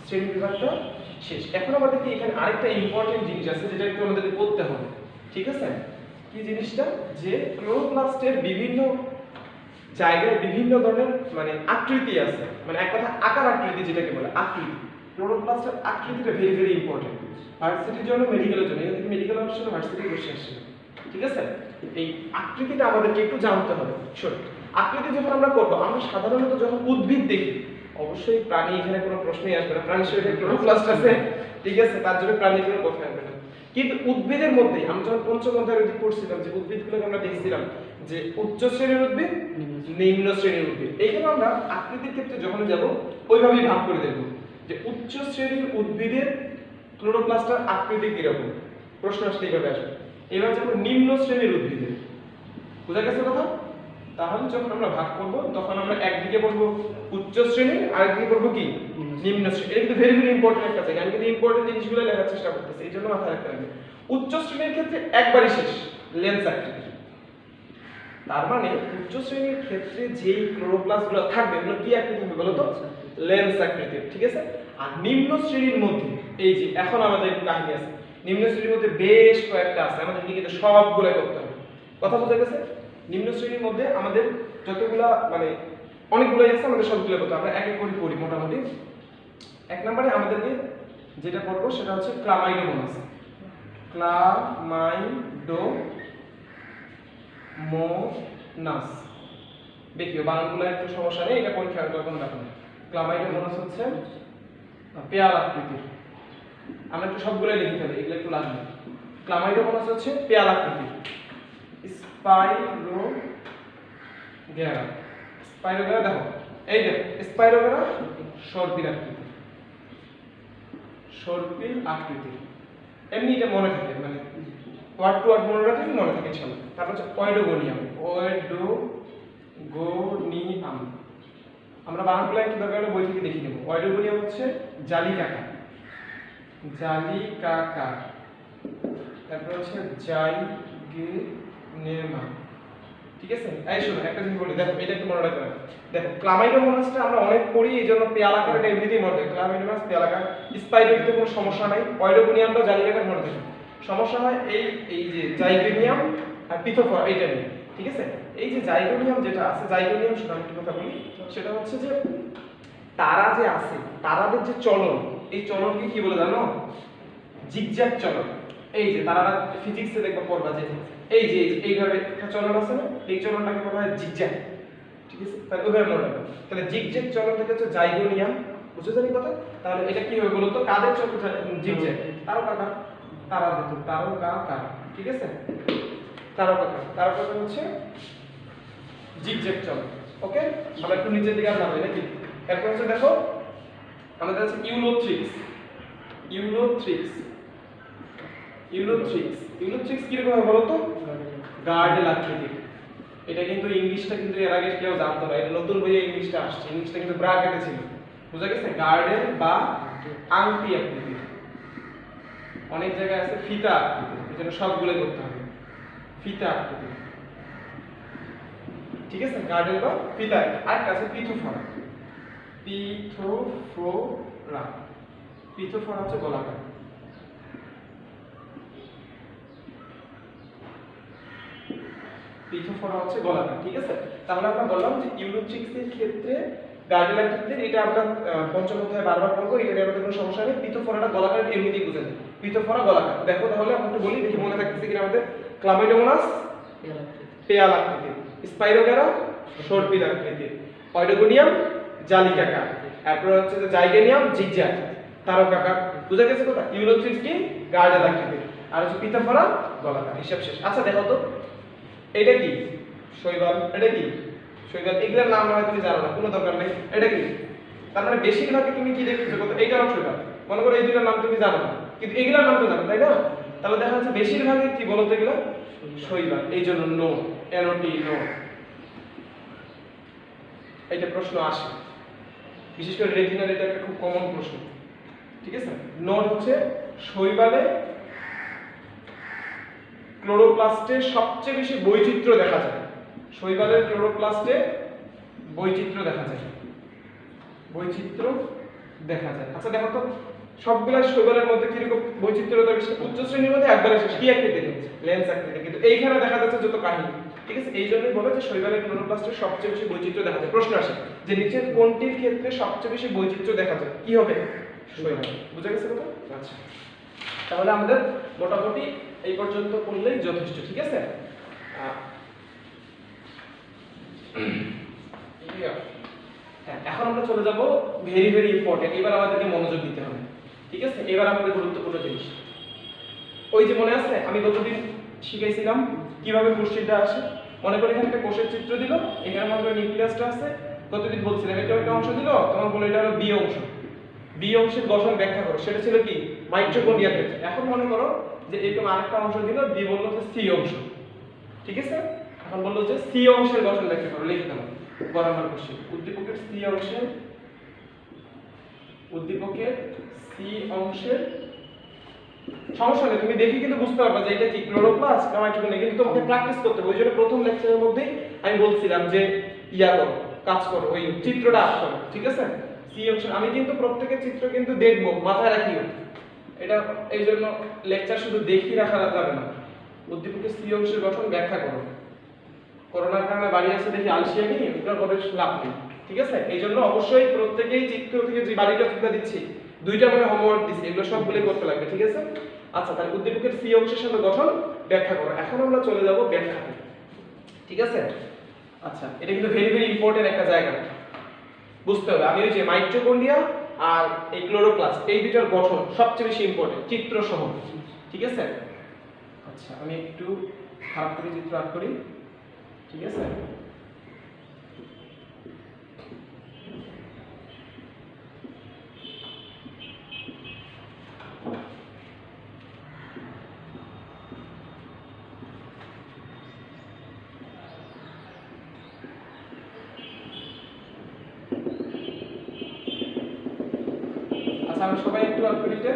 শ্রেণী বিভাগটা শেষ। এখন আমাদের কি এখানে আরেকটা ইম্পর্টেন্ট জিনিস আছে যেটা একটু আমাদের করতে হবে, ঠিক আছে। কি জিনিসটা, যে ক্লোরোপ্লাস্টের বিভিন্ন জায়গায় বিভিন্ন ধরনের মানে আকৃতি আছে, মানে এক কথা আকার আকৃতি যেটাকে বলে আকৃতি। ক্লোরোপ্লাস্টের আকৃতিটা ভেরি ভেরি ইম্পর্টেন্ট ভার্সিটির জন্য, মেডিকেলের জন্য। এখানে মেডিকেল অপশন ভার্সিটি বসে আসছে, ঠিক আছে। এই আকৃতিটা আমাদেরকে একটু জানতে হবে। শোনো, আকৃতি যখন আমরা করবো, আমরা সাধারণত যখন উদ্ভিদ দেখি, অবশ্যই প্রাণী এখানে কোনো প্রশ্নই আসবে না, প্রাণীর শরীরে ক্লোরোপ্লাস্ট আছে, ঠিক আছে, তার জন্য প্রাণীর কোনো কথা আসবে না। কিন্তু উদ্ভিদের মধ্যে আমরা যখন পঞ্চম অধ্যায়ে পড়ছিলাম, যে উদ্ভিদগুলোকে আমরা দেখছিলাম যে উচ্চ শ্রেণীর উদ্ভিদ, নিম্ন শ্রেণীর উদ্ভিদ। এইখানে আমরা আকৃতির ক্ষেত্রে যখন যাব ওইভাবেই ভাগ করে দেব যে উচ্চ শ্রেণীর উদ্ভিদের ক্লোরোপ্লাস্টের আকৃতি কিরকম, প্রশ্ন আসলে এইভাবে আসবে। এবার যাব নিম্ন শ্রেণীর উদ্ভিদের, বুঝা গেছে কথা? তাহলে যখন আমরা ভাগ করব তখন আমরা একদিকে পড়ব উচ্চ শ্রেণীর আর একদিকে পড়ব কি নিম্ন শ্রেণী। এটা কিন্তু ভেরি ভেরি ইম্পর্টেন্ট একটা জায়গা, আমি কিন্তু ইম্পর্টেন্ট জিনিসগুলো লেখার চেষ্টা করতেছি, এই জন্য মাথায় রাখতে হবে। উচ্চ শ্রেণীর ক্ষেত্রে একবারই শেষ লেন্স আকৃতি, তার মানে উচ্চ শ্রেণীর ক্ষেত্রে যেই ক্লোরোপ্লাস্টগুলো থাকবে এগুলো কি আকৃতি হবে বলো তো? লেন্স আকৃতির, ঠিক আছে? আর নিম্ন শ্রেণীর মধ্যে এই যে এখন আমাদের কাহিনী আছে, নিম্ন শ্রেণীর মধ্যে বেশ কয়েকটা আছে, আমাদেরকে কিন্তু সবগুলো করতে হবে। কথা বোঝা গেছে? নিম্ন শ্রেণীর মধ্যে আমাদের যতগুলা মানে অনেকগুলোই আছে, আমাদের সবগুলো করতে হবে। আমরা এক এক করে পড়ি মোটামুটি। এক নম্বরে আমাদেরকে যেটা পড়বো সেটা হচ্ছে ক্লামাইডোমোনাস। ক্লামাইডোমোনাস, দেখিও বানানগুলো একটু সমস্যা নেই, এটা পরীক্ষার যখন দেখো। ক্লামাইডোমোনাস হচ্ছে পেয়ালা আকৃতির, আমরা একটু সবগুলো লিখে ফেলি, এগুলো একটু লাগবে। ক্লামাইডোমোনাস হচ্ছে পেয়ালা আকৃতির। স্পাইরোগেরা, স্পাইরোগেরা দেখো, এই দেখো স্পাইরোগেরা সর্পিল আকৃতি, সর্পিল আকৃতি। এমনি এটা মনে থাকে, মানে ওয়ার্ড টু ওয়ার্ড মনে রাখলে মনে থাকে ইনশাআল্লাহ। তারপর হচ্ছে ওয়েডোগোনিয়াম, ওয়েডোগোনিয়াম, আমরা বানানগুলো একটু দরকার হলে বই থেকে দেখে নেব। ওয়েডোগোনিয়াম হচ্ছে জালি কাকা, জালি কাকা। তারপর হচ্ছে জাইগেনেমা, ঠিক আছে? এই শোনো একটা জিনিস বলি, দেখো এটা একটু মনে রাখবে। দেখো ক্লামাইডোমোনাসটা আমরা অনেক পড়ি, এইজন্য পেয়ালাকার এটা এমনিতেই মনে থাকে। ক্লামাইডোমোনাস পেয়ালাকার, স্পাইরোগেতে কোনো সমস্যা নাই, ওয়েডোগোনিয়ামটা জালিকাকার মনে থাকে। সমস্যা হয় এই যে জাইগোনিয়াম আর পিথোফোরা, এইটা নিয়ে, ঠিক আছে? এই যে জাইগোনিয়াম যেটা আছে, জাইগোনিয়াম শুধু আমি একটু কথা বলি, সেটা হচ্ছে যে তারা যে আছে, তারাদের যে চলন, এই চলনকে কি বলে জানো? জিগজ্যাগ চলন। এই যে তারা ফিজিক্সে দেখবা পড়বা যে এই যে এইভাবে একটা চলন আছে না, এই চলনটাকে বলা হয় জিগজ্যাগ, ঠিক আছে? তাহলে ওইভাবে মনে রাখবে। তাহলে জিগজ্যাগ চলন থেকে হচ্ছে জাইগোনিয়াম, বুঝতে জানি কথা? তাহলে এটা কি হবে বলো তো? কাদের চলন জিগজ্যাগ? তারকাকার, তারাদের, তারকাকার, ঠিক আছে? তারকাকার, তারকাকার হচ্ছে জিগজ্যাগ চলন। ওকে, আমরা একটু নিচের দিকে আর নামাই নাকি? এরপর হচ্ছে দেখো আমাদের আছে ইউলোথ্রিক্স। ইউলোথ্রিক্স, ইউলোথ্রিক্স, ইউলোথ্রিক্স কি রকম বলো তো? গার্ডেল আকৃতির। এটা কিন্তু ইংলিশটা কিন্তু এর আগে কেউ জানতো না, এটা নতুন বইয়ে ইংলিশটা আসছে, ইংলিশটা কিন্তু ব্র্যাকেটে ছিল, বুঝা গেছে? গার্ডেল বা আংটি আকৃতির। অনেক জায়গায় আছে ফিতা আকৃতির, এজন্য সবগুলো করতে হবে ফিতা আকৃতির, ঠিক আছে? গার্ডেল বা ফিতা। আর আছে পিথোফোরা, পিথোফোরা, পিথোফোরা হচ্ছে গোলাকার। পিথোফোরা হচ্ছে গোলাকার, ঠিক আছে? তাহলে আমরা বললাম যে ইউলোথ্রিক্সের ক্ষেত্রে গার্ডেল আকৃতির, এটা আমরা পঞ্চম অধ্যায়ে বারবার পড়বো, এটা নিয়ে আমাদের কোনো সমস্যা নেই। পিথোফোরাটা গোলাকার এমনিতেই বুঝে যায়, পিথোফোরা গোলাকার। দেখো তাহলে আমরা একটু বলি, দেখি মনে থাকতেছে কিনা আমাদের। ক্লামাইডোমোনাস পেয়াল আকৃতির, স্পাইরোগেরা সর্পিল আকৃতির, ওয়েডোগোনিয়াম জালিকাকার, তারপর হচ্ছে যে জাইগোনিয়াম জিগজ্যাগ, তারকাকার, বুঝা গেছে কথা? ইউলোথ্রিক্স কি গার্ডেল আকৃতির, আর হচ্ছে পিথোফোরা গোলাকার। হিসাব শেষ। আচ্ছা দেখো তো এটা কি? শৈবাল। এটা কি? শৈবাল। এগুলোর নাম হয় তুমি জানো না, কোনো দরকার নেই। এটা কি? তার মানে বেশিরভাগই তুমি কি দেখতেছো কত? এইটা হচ্ছে শৈবাল। মনে করো এই দুটোর নাম তুমি জানো না, কিন্তু এগুলোর নাম তো জানো, তাই না? তাহলে দেখা যাচ্ছে বেশিরভাগই কি বলতো এগুলো? শৈবাল। এই জন্য নো, এনওটি, নো। এইটা প্রশ্ন আসে, বিশেষ করে রেটিনাল, এটা একটা খুব কমন প্রশ্ন, ঠিক আছে? নোট হচ্ছে শৈবালে ক্লোরোপ্লাস্টে সবচেয়ে বেশি বৈচিত্র্য দেখা যায়। শৈবালের ক্লোরোপ্লাস্টে বৈচিত্র্য দেখা যায়, বৈচিত্র্য দেখা যায়। আচ্ছা দেখো তো সবগুলা শৈবালের মধ্যে কি রকম বৈচিত্র্যতা বেশি? উচ্চ শ্রেণীর মধ্যে একবারে শেষ কি আকৃতি? লেন্স আকৃতি। কিন্তু এইখানে দেখা যাচ্ছে যত কাহিনী, ঠিক আছে? এই জন্যই বলে যে শৈবালের ক্লোরোপ্লাস্টে সবচেয়ে বেশি বৈচিত্র্য দেখা যায়। প্রশ্ন আসে যে নিচের কোনটির ক্ষেত্রে সবচেয়ে বেশি বৈচিত্র্য দেখা যায়? কি হবে? শৈবাল। বুঝা গেছে কথা? আচ্ছা, তাহলে আমাদের মোটামুটি এই পর্যন্ত পড়লেই যথেষ্ট, ঠিক আছে? এখন আমরা চলে যাব ভেরি ভেরি ইম্পর্টেন্ট, এবার আমাদেরকে মনোযোগ দিতে হবে, ঠিক আছে? এবার আমাদের গুরুত্বপূর্ণ জিনিস, ওই যে মনে আছে আমি গতদিন শিখাইছিলাম কিভাবে কোশ্চেনটা আসে, মনে করি এখানে একটা কোষের চিত্র দিল, এখানে মনে করি নিউক্লিয়াসটা আছে, কতদিন বলছিলাম এটা একটা অংশ দিল, তোমার বলে এটা হলো বি অংশ। বি অংশের গঠন ব্যাখ্যা করো, সেটা ছিল কি মাইটোকন্ড্রিয়ার ক্ষেত্রে। এখন মনে করো যে এরকম আরেকটা অংশ দিল, বি বললো যে সি অংশ, ঠিক আছে? এখন বললো যে সি অংশের গঠন ব্যাখ্যা করো, লিখে দাও গড়ানোর কোশ্চেন। উদ্দীপকের সি অংশের সমস্যা নেই, তুমি দেখি কিন্তু বুঝতে পারবে যে এটা কি ক্লোরোপ্লাস্ট না মাইটোকন্ড্রিয়া, কিন্তু তোমাকে প্র্যাকটিস করতে হবে। ওই জন্য প্রথম লেকচারের মধ্যেই আমি বলছিলাম যে ইয়া করো, কাজ করো, ওই চিত্রটা আঁকতে হবে, ঠিক আছে? সি অংশ আমি কিন্তু প্রত্যেকের চিত্র কিন্তু দেখবো, মাথায় রাখিও এটা, এই জন্য লেকচার শুধু দেখি রাখা যাবে না। উদ্দীপকের সি অংশের গঠন ব্যাখ্যা করো। করোনার কারণে বাড়ি আসে দেখি আলসিয়া নেই, ওটা করে লাভ নেই, ঠিক আছে? এই জন্য অবশ্যই প্রত্যেকেই চিত্র থেকে যে বাড়িটা চিত্র দিচ্ছি, দুইটা মানে হোমওয়ার্ক দিচ্ছি, এগুলো সবগুলো করতে লাগবে, ঠিক আছে? আচ্ছা, তাহলে উদ্দীপকের সি অংশের সাথে গঠন ব্যাখ্যা করো। এখন আমরা চলে যাব ব্যাখ্যাতে, ঠিক আছে? আচ্ছা, এটা কিন্তু ভেরি ভেরি ইম্পর্টেন্ট একটা জায়গা, বুঝতে হবে। আমি ওই যে মাইটোকন্ড্রিয়া আর এই ক্লোরোপ্লাস্ট, এই দুটার গঠন সবচেয়ে বেশি ইম্পর্টেন্ট, চিত্র সহ, ঠিক আছে? আচ্ছা, আমি একটু খারাপ করে চিত্র আঁক করি, ঠিক আছে? আচ্ছা, আমি সবাই একটু আঁক করি এটা।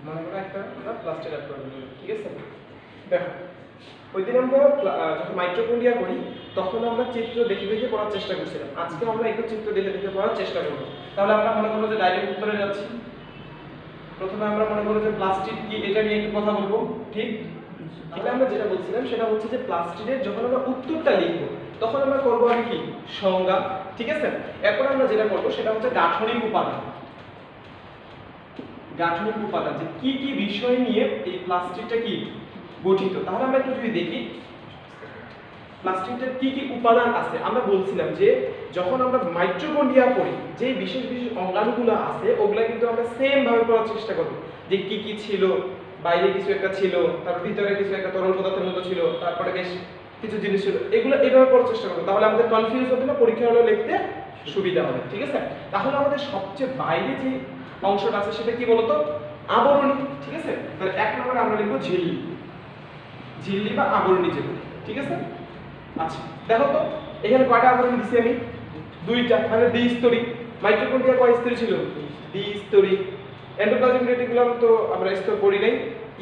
মনে করো একটা আমরা প্লাস্টিক আর্ট করব, ঠিক আছে? দেখো, ওই দিন আমরা যখন মাইটোকন্ড্রিয়া করি তখন আমরা চিত্র দেখে দেখে পড়ার চেষ্টা করছিলাম। আজকে আমরা একটু চিত্র দেখে দেখে পড়ার চেষ্টা করব। তাহলে আমরা মনে করো যে ডাইরেক্ট উত্তরে যাচ্ছি। প্রথমে আমরা মনে করো যে প্লাস্টিক কি, এটা নিয়ে একটু কথা বলবো, ঠিক? তাহলে আমরা যেটা বলছিলাম সেটা হচ্ছে যে প্লাস্টিকের যখন আমরা উত্তরটা লিখব তখন আমরা করব আগে কি সংজ্ঞা, ঠিক আছে? এরপর আমরা যেটা করব সেটা হচ্ছে গাঠনিক উপাদান। গাঠনিক উপাদান যে কি কি বিষয় নিয়ে এই প্লাস্টিকটা কি গঠিত। তাহলে আমরা একটু যদি দেখি প্লাস্টিকটার কি কি উপাদান আছে। আমরা বলছিলাম যে যখন আমরা মাইটোকন্ড্রিয়া পড়ি, যে বিশেষ বিশেষ অঙ্গাণুগুলো আছে ওগুলা কিন্তু আমরা সেম ভাবে পড়ার চেষ্টা করব, যে কি কি ছিল, বাইরে কিছু একটা ছিল, তারপর ভিতরে কিছু একটা তরল পদার্থের মতো ছিল, তারপরে বেশ কিছু জিনিস ছিল, এগুলো এইভাবে পড়ার চেষ্টা করব। তাহলে আমাদের কনফিউজ হবে না, পরীক্ষা হলে লিখতে সুবিধা হবে, ঠিক আছে? তাহলে আমাদের সবচেয়ে বাইরে যে অংশটা আছে সেটা কি বলতো? আবরণী, ঠিক আছে? তাহলে এক নম্বরে আমরা লিখবো ঝিল্লি, ঝিল্লি বা আবরণী যেগুলো, ঠিক আছে? আচ্ছা, দেখো তো এখানে কয়টা আবরণী দিছি আমি? দুইটা, মানে দ্বিস্তরী। মাইটোকন্ড্রিয়া কয় স্তরী ছিল? দ্বিস্তরী। এন্ডোপ্লাজমিক রেটিকুলাম তো আমরা স্তর পড়ি নাই,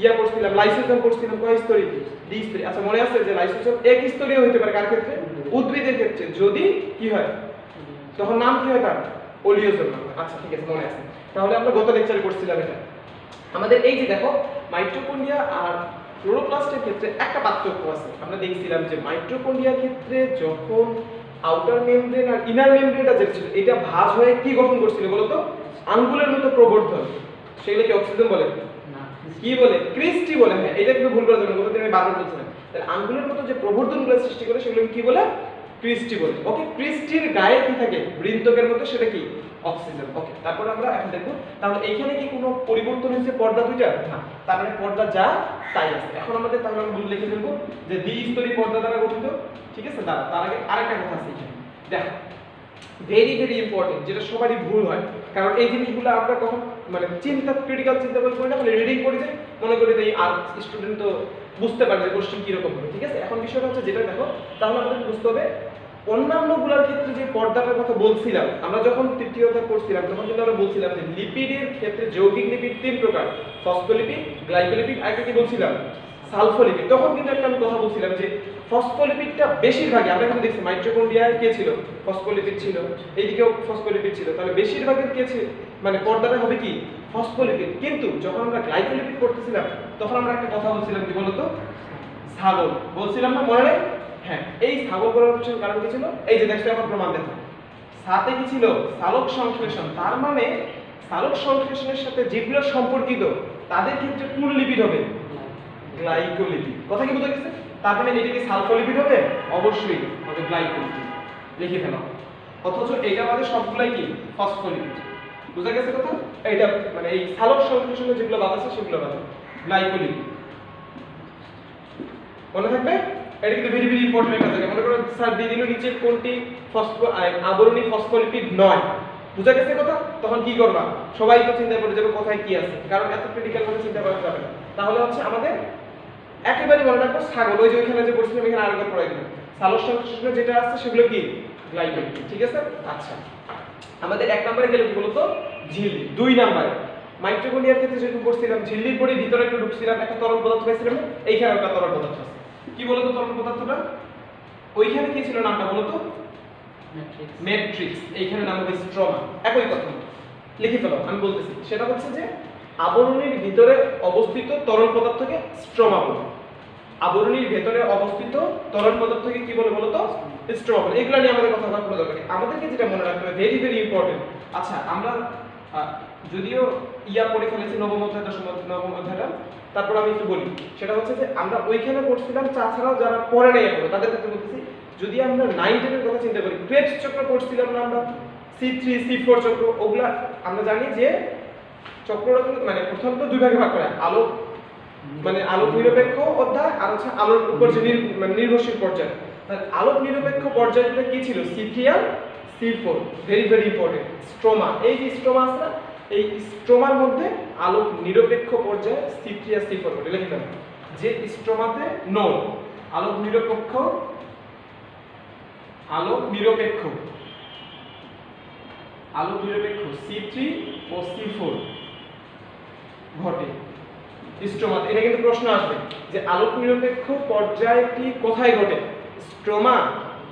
ইয়া করছিলাম লাইসোজোম করছিলাম, কয় স্তরী? দ্বিস্তরী। আচ্ছা, মনে আছে যে লাইসোজোম এক স্তরীয় হতে পারে, কার ক্ষেত্রে? উদ্ভিদের ক্ষেত্রে। যদি কি হয় তখন নাম কি হয় তার? ওলিওজোম নাম। আচ্ছা, ঠিক আছে, মনে আছে। তাহলে আমরা গত লেকচারে করছিলাম এটা। আমাদের এই যে দেখো মাইটোকন্ড্রিয়া আর ক্লোরোপ্লাস্টের ক্ষেত্রে একটা পার্থক্য আছে। আমরা দেখছিলাম যে মাইটোকন্ড্রিয়ার ক্ষেত্রে যখন আউটার মেমব্রেন আর ইনার মেমব্রেনটা যেটা ছিল এটা ভাঁজ হয়ে কি গঠন করছিল বলো তো? আঙ্গুলের মতো প্রবর্ধন। সেগুলো কি অক্সিজেন বলে না, কি বলে? ক্রিস্টি বলে। হ্যাঁ, এটা কিন্তু ভুল করা যাবে না, গতদিন আমি বারবার বলছিলাম। তাহলে আঙ্গুলের মতো যে প্রবর্ধনগুলো সৃষ্টি করে সেগুলো কি বলে? ক্রিস্টি বলে। ওকে, ক্রিস্টির গায়ে কি থাকে? বৃন্তকের মতো, সেটা কি? অক্সিজেন। ওকে, তারপর আমরা এখন দেখব তাহলে এইখানে কি কোনো পরিবর্তন হয়েছে পর্দা দুইটা? না, তার মানে পর্দা যা তাই আছে। এখন আমাদের তাহলে আমরা ভুল লিখে ফেলবো যে দ্বিস্তরী পর্দা দ্বারা গঠিত, ঠিক আছে? তার আগে আরেকটা কথা আছে এখানে, দেখো ভেরি ভেরি ইম্পর্টেন্ট, যেটা সবারই ভুল হয়। কারণ এই জিনিসগুলো আমরা কখন মানে ক্রিটিক্যাল চিন্তা করি না, মানে রিডিং করে যাই, মনে করি যে আর স্টুডেন্ট তো বুঝতে পারবে কোশ্চেন কিরকম হবে, ঠিক আছে? এখন বিষয়টা হচ্ছে যেটা দেখো, তাহলে আমাদের বুঝতে হবে অন্যান্যগুলোর ক্ষেত্রে যে পর্দাটার কথা বলছিলাম, আমরা যখন তৃতীয়তা পড়ছিলাম তখন কিন্তু আমরা বলছিলাম যে লিপিডের ক্ষেত্রে যৌগিক লিপিড তিন প্রকার, ফসফোলিপিড, গ্লাইকোলিপিড, আর কি বলছিলাম? সালফোলিপিড। তখন কিন্তু একটা আমি কথা বলছিলাম যে ফসফোলিপিডটা বেশিরভাগই আমরা কিন্তু দেখছি মাইটোকন্ড্রিয়ায় কে ছিল? ফসফোলিপিড ছিল, এইদিকেও ফসফোলিপিড ছিল। তাহলে বেশিরভাগের কে ছিল মানে পর্দাটা হবে কি? ফসফোলিপিড। কিন্তু যখন আমরা গ্লাইকোলিপিড পড়তেছিলাম তখন আমরা একটা কথা বলছিলাম কি বলতো? ছাগল বলছিলাম না, মনে নেই? হ্যাঁ, এই ছাগল বলার পিছনে কারণ কি ছিল? এই যে দেখতে এখন প্রমাণ দেখো, সাথে কি ছিল? সালোক সংশ্লেষণ। তার মানে সালোক সংশ্লেষণের সাথে যেগুলো সম্পর্কিত তাদের ক্ষেত্রে কোন লিপিড হবে? গ্লাইকোলিপিড। কথা কি বুঝা গেছে? তার মানে এটা কি সালফোলিপিড হবে? অবশ্যই হবে গ্লাইকোলিপিড, লিখে ফেলো। অথচ এটা আমাদের সবগুলাই কি? ফসফোলিপিড। বুঝা গেছে কথা? এইটা মানে এই সালোক সংশ্লেষণে যেগুলো বাদ আছে সেগুলো বাদ, গ্লাইকোলিক মনে থাকবে। এটা কিন্তু ভেরি ভেরি ইম্পর্টেন্ট একটা জায়গা। মনে করো স্যার দিয়ে দিল নিচে কোনটি আবরণী ফসফোলিপিড নয়, বুঝা গেছে কথা? তখন কি করবা? সবাই তো চিন্তা করে যাবে কোথায় কি আছে, কারণ এত ক্রিটিক্যাল ভাবে চিন্তা করা যাবে না। তাহলে হচ্ছে আমাদের একেবারে মনে রাখবো ছাগল, ওই যে ওইখানে যে পড়ছিলাম এখানে আরেকবার পড়াই দিলাম, সালোক সংশ্লেষণে যেটা আছে সেগুলো কি গ্লাইকোলিক, ঠিক আছে? আচ্ছা, আমাদের এক নম্বরে গেলে কি বলতো ঝিল্লি। দুই নম্বরে মাইটোকন্ড্রিয়ার ক্ষেত্রে যেরকম করছিলাম ঝিল্লির পরে ভিতরে একটু ঢুকছিলাম, একটা তরল পদার্থ পাইছিলাম, এইখানে একটা তরল পদার্থ আছে। কি বলতো তরল পদার্থটা? ওইখানে কি ছিল নামটা বলতো? ম্যাট্রিক্স। এইখানে নাম হবে স্ট্রমা। একই কথা লিখে ফেলো, আমি বলতেছি। সেটা হচ্ছে যে আবরণীর ভিতরে অবস্থিত তরল পদার্থকে স্ট্রমা বলে। আবরণীর ভিতরে অবস্থিত তরল পদার্থকে কি বলে বলতো? স্ট্রমা বলে। এগুলা নিয়ে আমাদের কথা বলা দরকার নেই। আমাদেরকে যেটা মনে রাখতে হবে ভেরি ভেরি ইম্পর্টেন্ট। আচ্ছা, আমরা যদিও ইয়া পড়ে ফেলেছি নবম অধ্যায় নবম অধ্যায়টা, তারপর আমি একটু বলি। সেটা হচ্ছে যে আমরা ওইখানে পড়ছিলাম, তাছাড়াও যারা পড়ে নাই এখনো তাদের ক্ষেত্রে বলতেছি, যদি আমরা 9 10 এর কথা চিন্তা করি, ক্রেবস চক্র পড়ছিলাম না আমরা, C3 C4 চক্র, ওগুলা আমরা জানি যে চক্রটা মানে প্রথমত দুই ভাগে ভাগ করা, আলোক মানে আলোক নিরপেক্ষ অধ্যায় আর হচ্ছে আলোর উপর যে মানে নির্ভরশীল পর্যায়। তাহলে আলোক নিরপেক্ষ পর্যায়গুলো কি ছিল? C3 আর C4, very very important. Stroma, এই যে স্ট্রোমা আছে, এই স্ট্রোমার মধ্যে আলোক নিরপেক্ষ পর্যায়ে C3 আর C4 বলে লিখে দেন। যে স্ট্রোমাতে নো আলোক নিরপেক্ষ C3 ও C4 ঘটে স্ট্রোমাতে। এটা কিন্তু প্রশ্ন আসবে যে আলোক নিরপেক্ষ পর্যায়টি কোথায় ঘটে, স্ট্রোমা,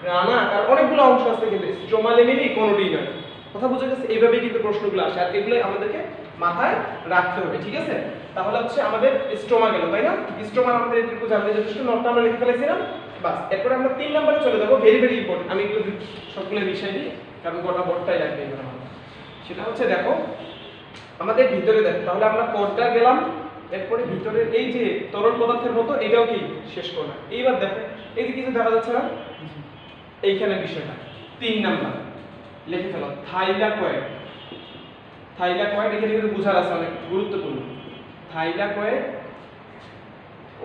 গ্রানা, আর অনেকগুলো অংশ আছে, কিন্তু স্ট্রোমা লেমিনি কোনোটিই নয়। কথা বুঝে গেছে? এইভাবে কিন্তু প্রশ্নগুলো আসে, আর এগুলো আমাদেরকে মাথায় রাখতে হবে, ঠিক আছে? তাহলে হচ্ছে আমাদের স্ট্রোমা গেল, তাই না? স্ট্রোমা আমাদের এটুকু জানতে যথেষ্ট, নোটটা আমরা লিখে ফেলেছিলাম, বাস। এরপর আমরা 3 নম্বরে চলে যাব, ভেরি ভেরি ইম্পর্টেন্ট। আমি এগুলো সবগুলো বিষয় দিই কারণ গোটা বোর্ডটাই লাগবে এখানে। সেটা হচ্ছে দেখো আমাদের ভিতরে দেখো, তাহলে আমরা পর্দা গেলাম, এরপরে ভিতরের এই যে তরল পদার্থের মতো এটাও কি শেষ করলাম। এইবার দেখো এই যে কিছু দেখা যাচ্ছে না, এইখানে বিষয়টা 3 নাম্বার লিখে ফেলো, থাইলাকয়েড। এখানে কিন্তু বুঝার আছে, অনেক গুরুত্বপূর্ণ। থাইলাকয়েড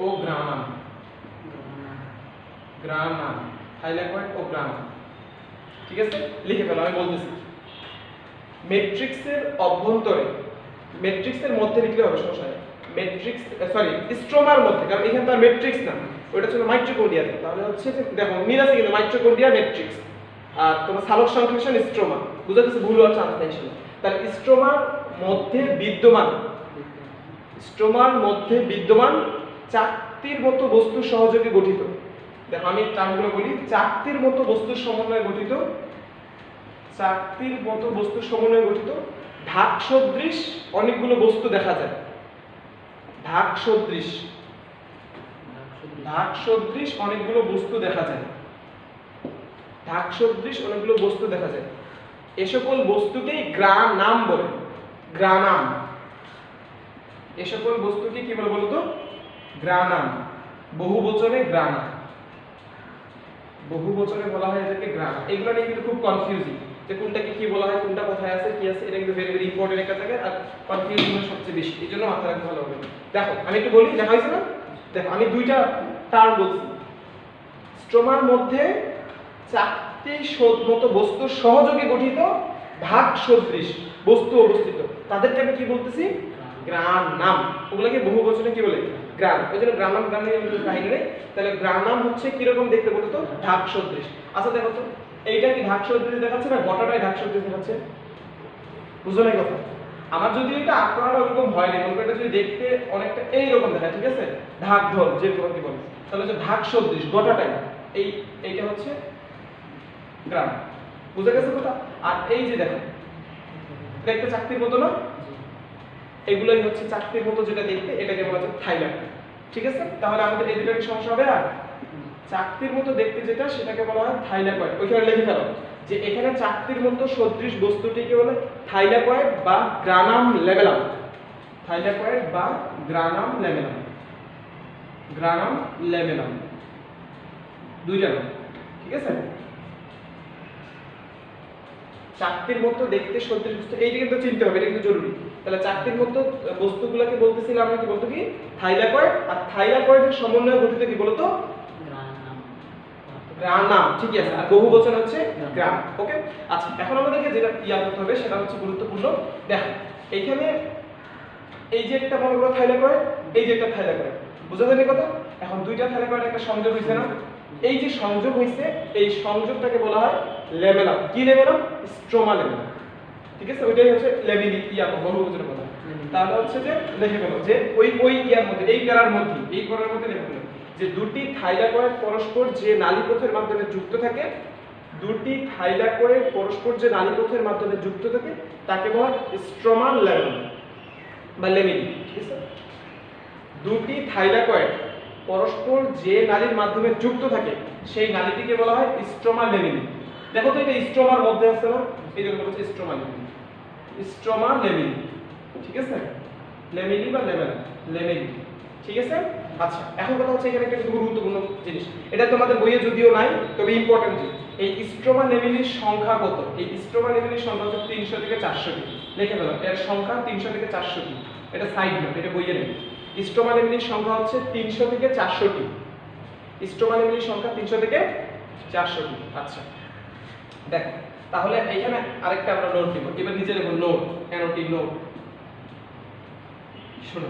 ও গ্রানাম, থাইলাকয়েড ও গ্রানাম, ঠিক আছে? লিখে ফেলো, আমি বলতেছি। ম্যাট্রিক্সের অভ্যন্তরে, ম্যাট্রিক্সের মধ্যে লিখলে হবে, সমস্যা নেই। ম্যাট্রিক্স সরি স্ট্রোমার মধ্যে, কারণ এখানে তো আর ম্যাট্রিক্স না, ওটা ছিল মাইটোকন্ড্রিয়া। তাহলে হচ্ছে যে দেখো মিল আছে কিন্তু মাইটোকন্ড্রিয়া ম্যাট্রিক্স, আর তোমার সালোক সংশ্লেষণ স্ট্রোমা, বুঝা যাচ্ছে? ভুল হওয়ার চান্স নাই ছিল। তাহলে স্ট্রোমার মধ্যে বিদ্যমান চাকতির মতো বস্তু সহযোগে গঠিত। দেখো আমি টার্মগুলো বলি, চাকতির মতো বস্তুর সমন্বয়ে গঠিত, ঢাক সদৃশ অনেকগুলো বস্তু দেখা যায়। ঢাক সদৃশ অনেকগুলো বস্তু দেখা যায়। এ সকল বস্তুকেই গ্রানাম বলে। এ সকল বস্তুকে কি বলে বলতো? গ্রানাম। বহুবচনে বলা হয় এদেরকে গ্রানাম। এগুলো নিয়ে কিন্তু খুব কনফিউজিং, যে কোনটাকে কি বলা হয়, কোনটা কোথায় আছে, কি আছে, এটা কিন্তু ভেরি ভেরি ইম্পর্টেন্ট একটা জায়গা, আর কনফিউজিং সবচেয়ে বেশি, এই জন্য মাথায় রাখতে ভালো হবে। দেখো আমি একটু বলি, দেখা হয়েছে না? দেখো আমি দুইটা টার্ম বলছি। স্ট্রোমার মধ্যে চাকতি মতো বস্তুর সহযোগে গঠিত ঢাক সদৃশ বস্তু অবস্থিত, তাদেরকে আমি কি বলতেছি? গ্রানাম। ওগুলোকে বহুবচনে কি বলে? গ্রাম। এই জন্য গ্রানাম নিয়ে কাহিনী নেই। তাহলে গ্রানাম হচ্ছে কিরকম দেখতে বলতো? ঢাক সদৃশ। আচ্ছা দেখো তো এইটা কি ঢাক সদৃশ দেখাচ্ছে না? গোটাটাই ঢাক সদৃশ দেখাচ্ছে, বুঝো না কথা? আমার যদি এটা আঁকড়াটা ওরকম হয় না, এটা যদি দেখতে অনেকটা এইরকম দেখায়, ঠিক আছে, ঢাক ঢোল যে কোনো কি বলে, তাহলে হচ্ছে ঢাক সদৃশ গোটাটাই। এইটা হচ্ছে গ্রাম, বুঝা গেছে কথা? আর এই যে দেখো দেখতে চাকতির মতো না, এগুলোই হচ্ছে চাকতির মতো যেটা দেখতে, এটাকে বলা হচ্ছে থাইলাকয়েড, ঠিক আছে? তাহলে আমাদের এই দুটোর সমস্যা হবে। আর চাকতির মতো দেখতে যেটা, সেটাকে বলা হয় থাইলাকয়েড। ওইখানে লিখে ফেলো যে এখানে চাকতির মতো সদৃশ বস্তুটিকে বলে থাইলাকয়েড বা গ্রানাম ল্যামেলাম। দুইটা নাম, ঠিক আছে? চাকতির মতো দেখতে সদৃশ বস্তু, এইটা কিন্তু চিনতে হবে, এটা কিন্তু জরুরি। তাহলে চাকতির মতো বস্তুগুলোকে বলতেছিলাম আমরা কি বলতো, কি থাইলাকয়েড। আর থাইলাকয়েডের সমন্বয়ে গঠিত কি বলতো, গ্রানাম। ঠিক আছে, আর বহু বচন হচ্ছে গ্রাম। ওকে, আচ্ছা এখন আমাদেরকে যেটা ইয়াদ করতে হবে সেটা হচ্ছে গুরুত্বপূর্ণ। দেখো এইখানে এই যে একটা মনে করো থাইলাকয়েড, এই যে একটা থাইলাকয়েড, বুঝা যাবে কথা? এখন দুইটা থাইলাকয়েড একটা সংযোগ হইছে না, এই যে সংযোগ হইছে এই সংযোগটাকে বলা হয় লেমেলাম। কি লেমেলাম? স্ট্রোমা লেমেলাম। ঠিক আছে, ওইটাই হচ্ছে লেমিনি ইয়া বহুবচনের কথা। তাহলে হচ্ছে যে লিখে ফেলো যে ওই ইয়ার মধ্যে, এই প্যারার মধ্যে, এই প্যারার মধ্যে লিখে ফেলো যে দুটি থাইলাকয়েড পরস্পর যে নালীপথের মাধ্যমে যুক্ত থাকে, দুটি থাইলাকয়েড পরস্পর যে নালীপথের মাধ্যমে যুক্ত থাকে তাকে বলা হয় স্ট্রোমা লেমেলাম বা লেমিনি। ঠিক আছে, দুটি থাইলাকয়েড পরস্পর যে নালীর মাধ্যমে যুক্ত থাকে সেই নালীটিকে বলা হয় স্ট্রোমা লেমিনি। দেখো তো এটা স্ট্রোমার মধ্যে আছে না, এই জন্য বলছে স্ট্রোমা লেমিনি, স্ট্রোমা লেমিনি। ঠিক আছে, লেমিনি বা লেমেলা, লেমিনি। ঠিক আছে, আচ্ছা এখন কথা হচ্ছে এখানে একটা গুরুত্বপূর্ণ জিনিস, এটা তোমাদের বইয়ে যদিও নাই তবে ইম্পর্টেন্ট যে এই স্ট্রোমা লেমিনির সংখ্যা কত। এই স্ট্রোমা লেমিনির সংখ্যা হচ্ছে 300 থেকে 400 টি। লিখে ফেলো এর সংখ্যা 300 থেকে 400 টি। এটা সাইড নোট, এটা বইয়ে নেই। স্ট্রোমা লেমিনির সংখ্যা হচ্ছে 300 থেকে 400 টি। স্ট্রোমা লেমিনির সংখ্যা 300 থেকে 400 টি। আচ্ছা দেখো তাহলে এইখানে আরেকটা আমরা নোট দিব, এবার নিচে লিখো নোট, এনওটি নোট। শুনো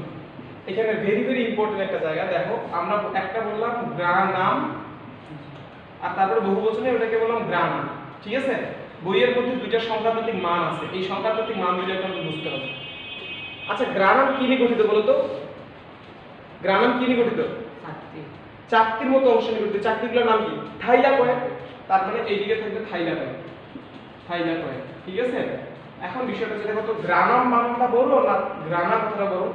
এখানে ভেরি ভেরি ইম্পর্টেন্ট একটা জায়গা। দেখো আমরা একটা বললাম গ্রানাম আর তারপরে বহুবচনে ওটাকে বললাম গ্রানাম। ঠিক আছে, বইয়ের মধ্যে দুইটা সংখ্যাতাত্ত্বিক মান আছে, এই সংখ্যাতাত্ত্বিক মান দুইটা আমাদের বুঝতে হবে। আচ্ছা গ্রানাম কি নিয়ে গঠিত বলো তো? গ্রানাম কি নিয়ে গঠিত? চাকতির মতো অংশ নিয়ে গঠিত। চাকতিগুলোর নাম কি? থাইলাকয়েড। তার মানে এইদিকে থাকবে থাইলাকয়েড, থাইলাকয়েড। ঠিক আছে, এখন বিষয়টা হচ্ছে দেখো তো গ্রানাম বানানটা বড় না গ্রানাম কথাটা বড়?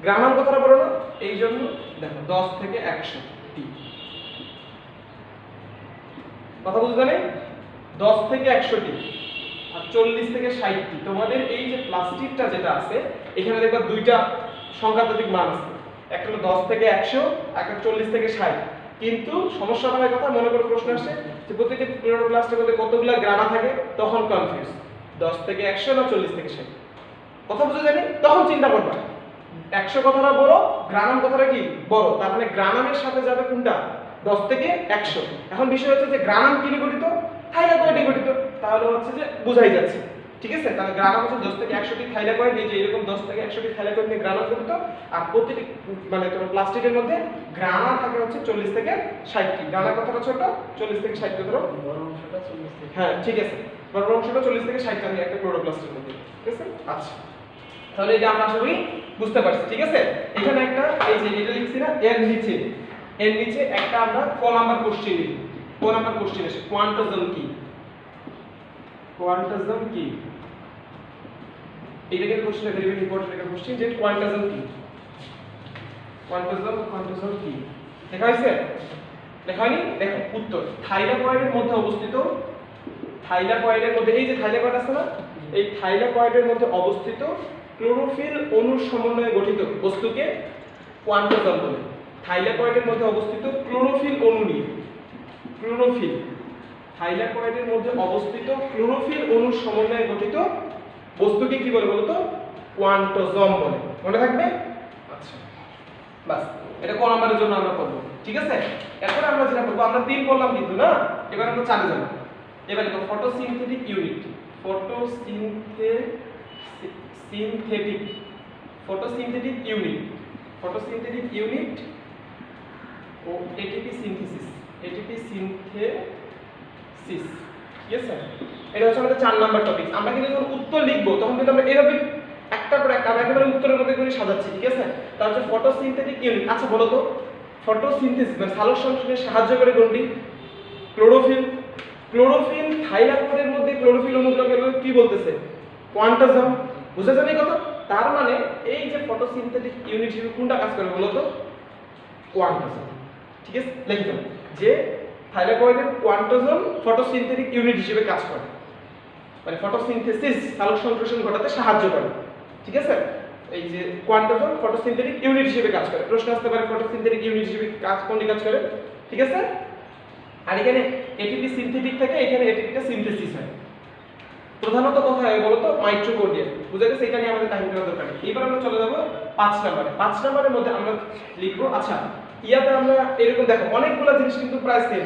গ্রানাম কথাটা বড় না, এই জন্য দেখো 10 থেকে 100 টি কথা বুঝতে নেই, 10 থেকে 100 টি আর 40 থেকে 60 টি। তোমাদের এই যে প্লাস্টিকটা যেটা আছে এখানে দেখবা দুইটা সংখ্যাতাত্ত্বিক মান আছে, একটা হলো 10 থেকে 100, একটা 40 থেকে 60। কিন্তু সমস্যা হয় কথা, মনে করো প্রশ্ন আসছে যে প্রত্যেকটি ক্লোরোপ্লাস্টের মধ্যে কতগুলো গ্রানা থাকে, তখন কনফিউজ 10 থেকে 100 না 40 থেকে 60। কথা বুঝে জানি, তখন চিন্তা করবা 100 কথাটা বড়, গ্রানাম কথাটা কি বড়, তার মানে গ্রানামের সাথে যাবে কোনটা? 10 থেকে 100। এখন বিষয় হচ্ছে যে গ্রানাম কি নিয়ে গঠিত? থাইলাকয়েড নিয়ে গঠিত। তাহলে হচ্ছে যে বুঝাই যাচ্ছে। ঠিক আছে, তাহলে গ্রানাম হচ্ছে 10 থেকে 100 টি থাইলাকয়েড, এই যে এরকম 10 থেকে 100 টি থাইলাকয়েড নিয়ে গ্রানাম গঠিত। আর প্রতিটি মানে তোমার প্লাস্টিকের মধ্যে গ্রানা থাকে হচ্ছে 40 থেকে 60 টি। গ্রানা কথাটা ছোট, 40 থেকে 60 টি ধরো, বড় অংশটা 40 থেকে, হ্যাঁ ঠিক আছে, বড় অংশটা 40 থেকে 60 টা একটা ক্লোরোপ্লাস্টের মধ্যে। ঠিক আছে, আচ্ছা তাহলে এটা আমরা আশা করি বুঝতে পারছি। ঠিক আছে, এখানে একটা এই যে এটা লিখছি না, এর নিচে একটা আমরা ক নাম্বার কোশ্চেন লিখি। ক নাম্বার কোশ্চেন আছে কোয়ান্টিজম কি? কোয়ান্টিজম কি? এইটাকে কোশ্চেন ভেরি ভেরি ইম্পর্টেন্ট একটা কোশ্চেন যে কোয়ান্টিজম কি? কোয়ান্টিজম কি লেখা হয়েছে? লেখা হয়নি? দেখো উত্তর, থাইলাকয়েডের মধ্যে অবস্থিত, থাইলাকয়েডের মধ্যে এই যে থাইলাকয়েড আছে না, এই থাইলাকয়েডের মধ্যে অবস্থিত ক্লোরোফিল অণুর সমন্বয়ে গঠিত বস্তুকে কোয়ান্টিজম বলে। থাইলাকয়েডের মধ্যে অবস্থিত ক্লোরোফিল অণু নিয়ে, ক্লোরোফিল, থাইলাকয়েডের মধ্যে অবস্থিত ক্লোরোফিল অণুর সমন্বয়ে গঠিত বস্তুকে কি বলে বলতো? কোয়ান্টিজম বলে। মনে থাকবে? আচ্ছা বাস, এটা কোন নাম্বারের জন্য আমরা করব। ঠিক আছে, এখন আমরা যেটা করব, আমরা 3 বললাম কিন্তু না, এবার আমরা 4 যাব। এবার দেখো ফটোসিনথেটিক ইউনিট, ফটোসিনথেটিক ইউনিট ও এটিপি সিনথেসিস, ঠিক আছে, এটা হচ্ছে আমাদের 4 নাম্বার টপিক। আমরা কিন্তু যখন উত্তর লিখবো তখন কিন্তু আমরা এভাবে একটা পর একটা আমরা একেবারে উত্তরের মধ্যে করে সাজাচ্ছি। ঠিক আছে, তার হচ্ছে ফটোসিনথেটিক ইউনিট। আচ্ছা বলো তো ফটোসিনথেসিস মানে সালোক সংশ্লেষণে সাহায্য করে কোনটি? ক্লোরোফিল। ক্লোরোফিল থাইলাকয়েডের মধ্যে ক্লোরোফিল অণুগুলোকে কি বলতেছে? কোয়ান্টিজম। বুঝা যাবে কথা? তার মানে এই যে ফটোসিনথেটিক ইউনিট হিসেবে কোনটা কাজ করে বলো তো? কোয়ান্টিজম। ঠিক আছে, লিখে দাও যে থাইলাকয়েডের কোয়ান্টিজম ফটোসিনথেটিক ইউনিট হিসেবে কাজ করে, মানে ফটোসিনথেসিস সালোক সংশ্লেষণ ঘটাতে সাহায্য করে। ঠিক আছে, এই যে কোয়ান্টিজম ফটোসিনথেটিক ইউনিট হিসেবে কাজ করে। প্রশ্ন আসতে পারে ফটোসিনথেটিক ইউনিট হিসেবে কোনটি কাজ করে? ঠিক আছে, আর এখানে এটিপি সিনথেটিক থাকে, এখানে এটিপিটা সিনথেসিস হয়। প্রধানত কোথায় বলো তো মাইটোকন্ড্রিয়া। বুঝা গেছে? এটা নিয়ে আমাদের কাহিনী করার দরকার নেই। এবার আমরা চলে যাব 5 নম্বরে। 5 নম্বরের মধ্যে আমরা লিখব, আচ্ছা ইয়াতে আমরা এরকম দেখো অনেকগুলো জিনিস কিন্তু প্রায় সেম।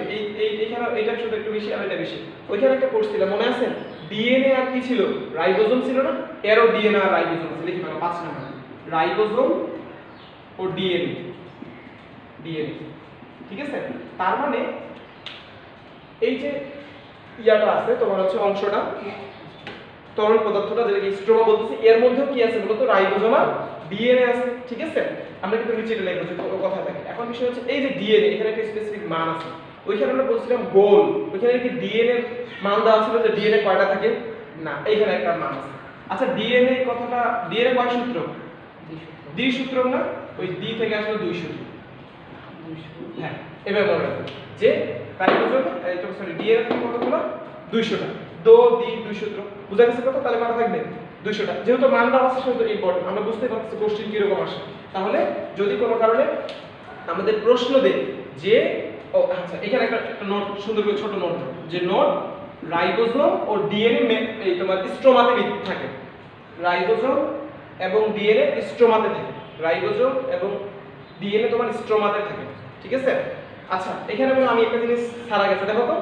এইখানে এটা শুধু একটু বেশি আর এটা বেশি। ওইখানে একটা কোর্স ছিল মনে আছে? ডিএনএ আর কি ছিল? রাইবোজোম ছিল না? এরও ডিএনএ আর রাইবোজোম আছে। লিখি মানে 5 নম্বর রাইবোজোম ও ডিএনএ। ডিএনএ ঠিক আছে? তার মানে এই যে ইয়াটা আছে তোমার হচ্ছে অংশটা তরল পদার্থটা যেটাকে স্ট্রোমা বলতেছি, এর মধ্যেও কি আছে বলতো? রাইবোজোম আর ডিএনএ আছে। ঠিক আছে? আমরা কিন্তু নিচে লিখব যে কথা থাকে। এখন বিষয় হচ্ছে এই যে ডিএনএ এখানে একটা স্পেসিফিক মান আছে। ওইখানে আমরা বলছিলাম গোল, ওইখানে কি ডিএনএ মান দেওয়া ছিল যে ডিএনএ কয়টা থাকে? না, এইখানে একটা মান আছে। আচ্ছা ডিএনএ কথাটা ডিএনএ কয় সূত্র? দ্বিসূত্র না? ওই ডি থেকে আসলে 2 সূত্র। হ্যাঁ, এবার মনে রাখো যে রাইবোজোম সরি ডিএনএ থেকে কতগুলো? 200টা। দো দি 2 সূত্র। বুঝা গেছে কথা? তাহলে মনে থাকবে 200টা। যেহেতু মান দেওয়া আছে সেহেতু ইম্পর্টেন্ট। আমরা বুঝতে পারছি কোশ্চেন কি রকম আসে। তাহলে যদি কোনো কারণে আমাদের প্রশ্ন দেয় যে ও আচ্ছা এখানে একটা নোট সুন্দর করে ছোট নোট যে নোট রাইবোজোম ও ডিএনএ এই তোমার স্ট্রোমাতে থাকে। রাইবোজোম এবং ডিএনএ স্ট্রোমাতে থাকে। রাইবোজোম এবং ডিএনএ তোমার স্ট্রোমাতে থাকে। ঠিক আছে? আচ্ছা এখানে আমি একটা জিনিস ছাড়া গেছে, দেখো তো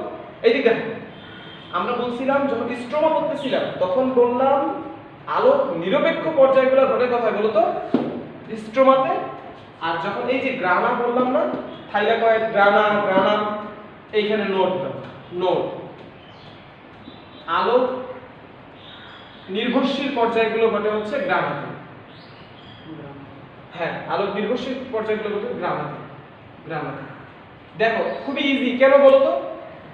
এই দিক দেখো। আমরা বলছিলাম যখন স্ট্রোমা করতেছিলাম তখন বললাম আলোক নিরপেক্ষ পর্যায়গুলো ঘটে কথা বলো তো স্ট্রোমাতে। আর যখন এই যে গ্রানা বললাম না, থাইলাকয়েড গ্রানা গ্রানা, এইখানে নোট নোট আলোক নির্ভরশীল পর্যায়গুলো ঘটে হচ্ছে গ্রানাতে। হ্যাঁ, আলোক নির্ভরশীল পর্যায়গুলো ঘটে গ্রানাতে। গ্রানাতে দেখো খুবই ইজি। কেন বলো তো?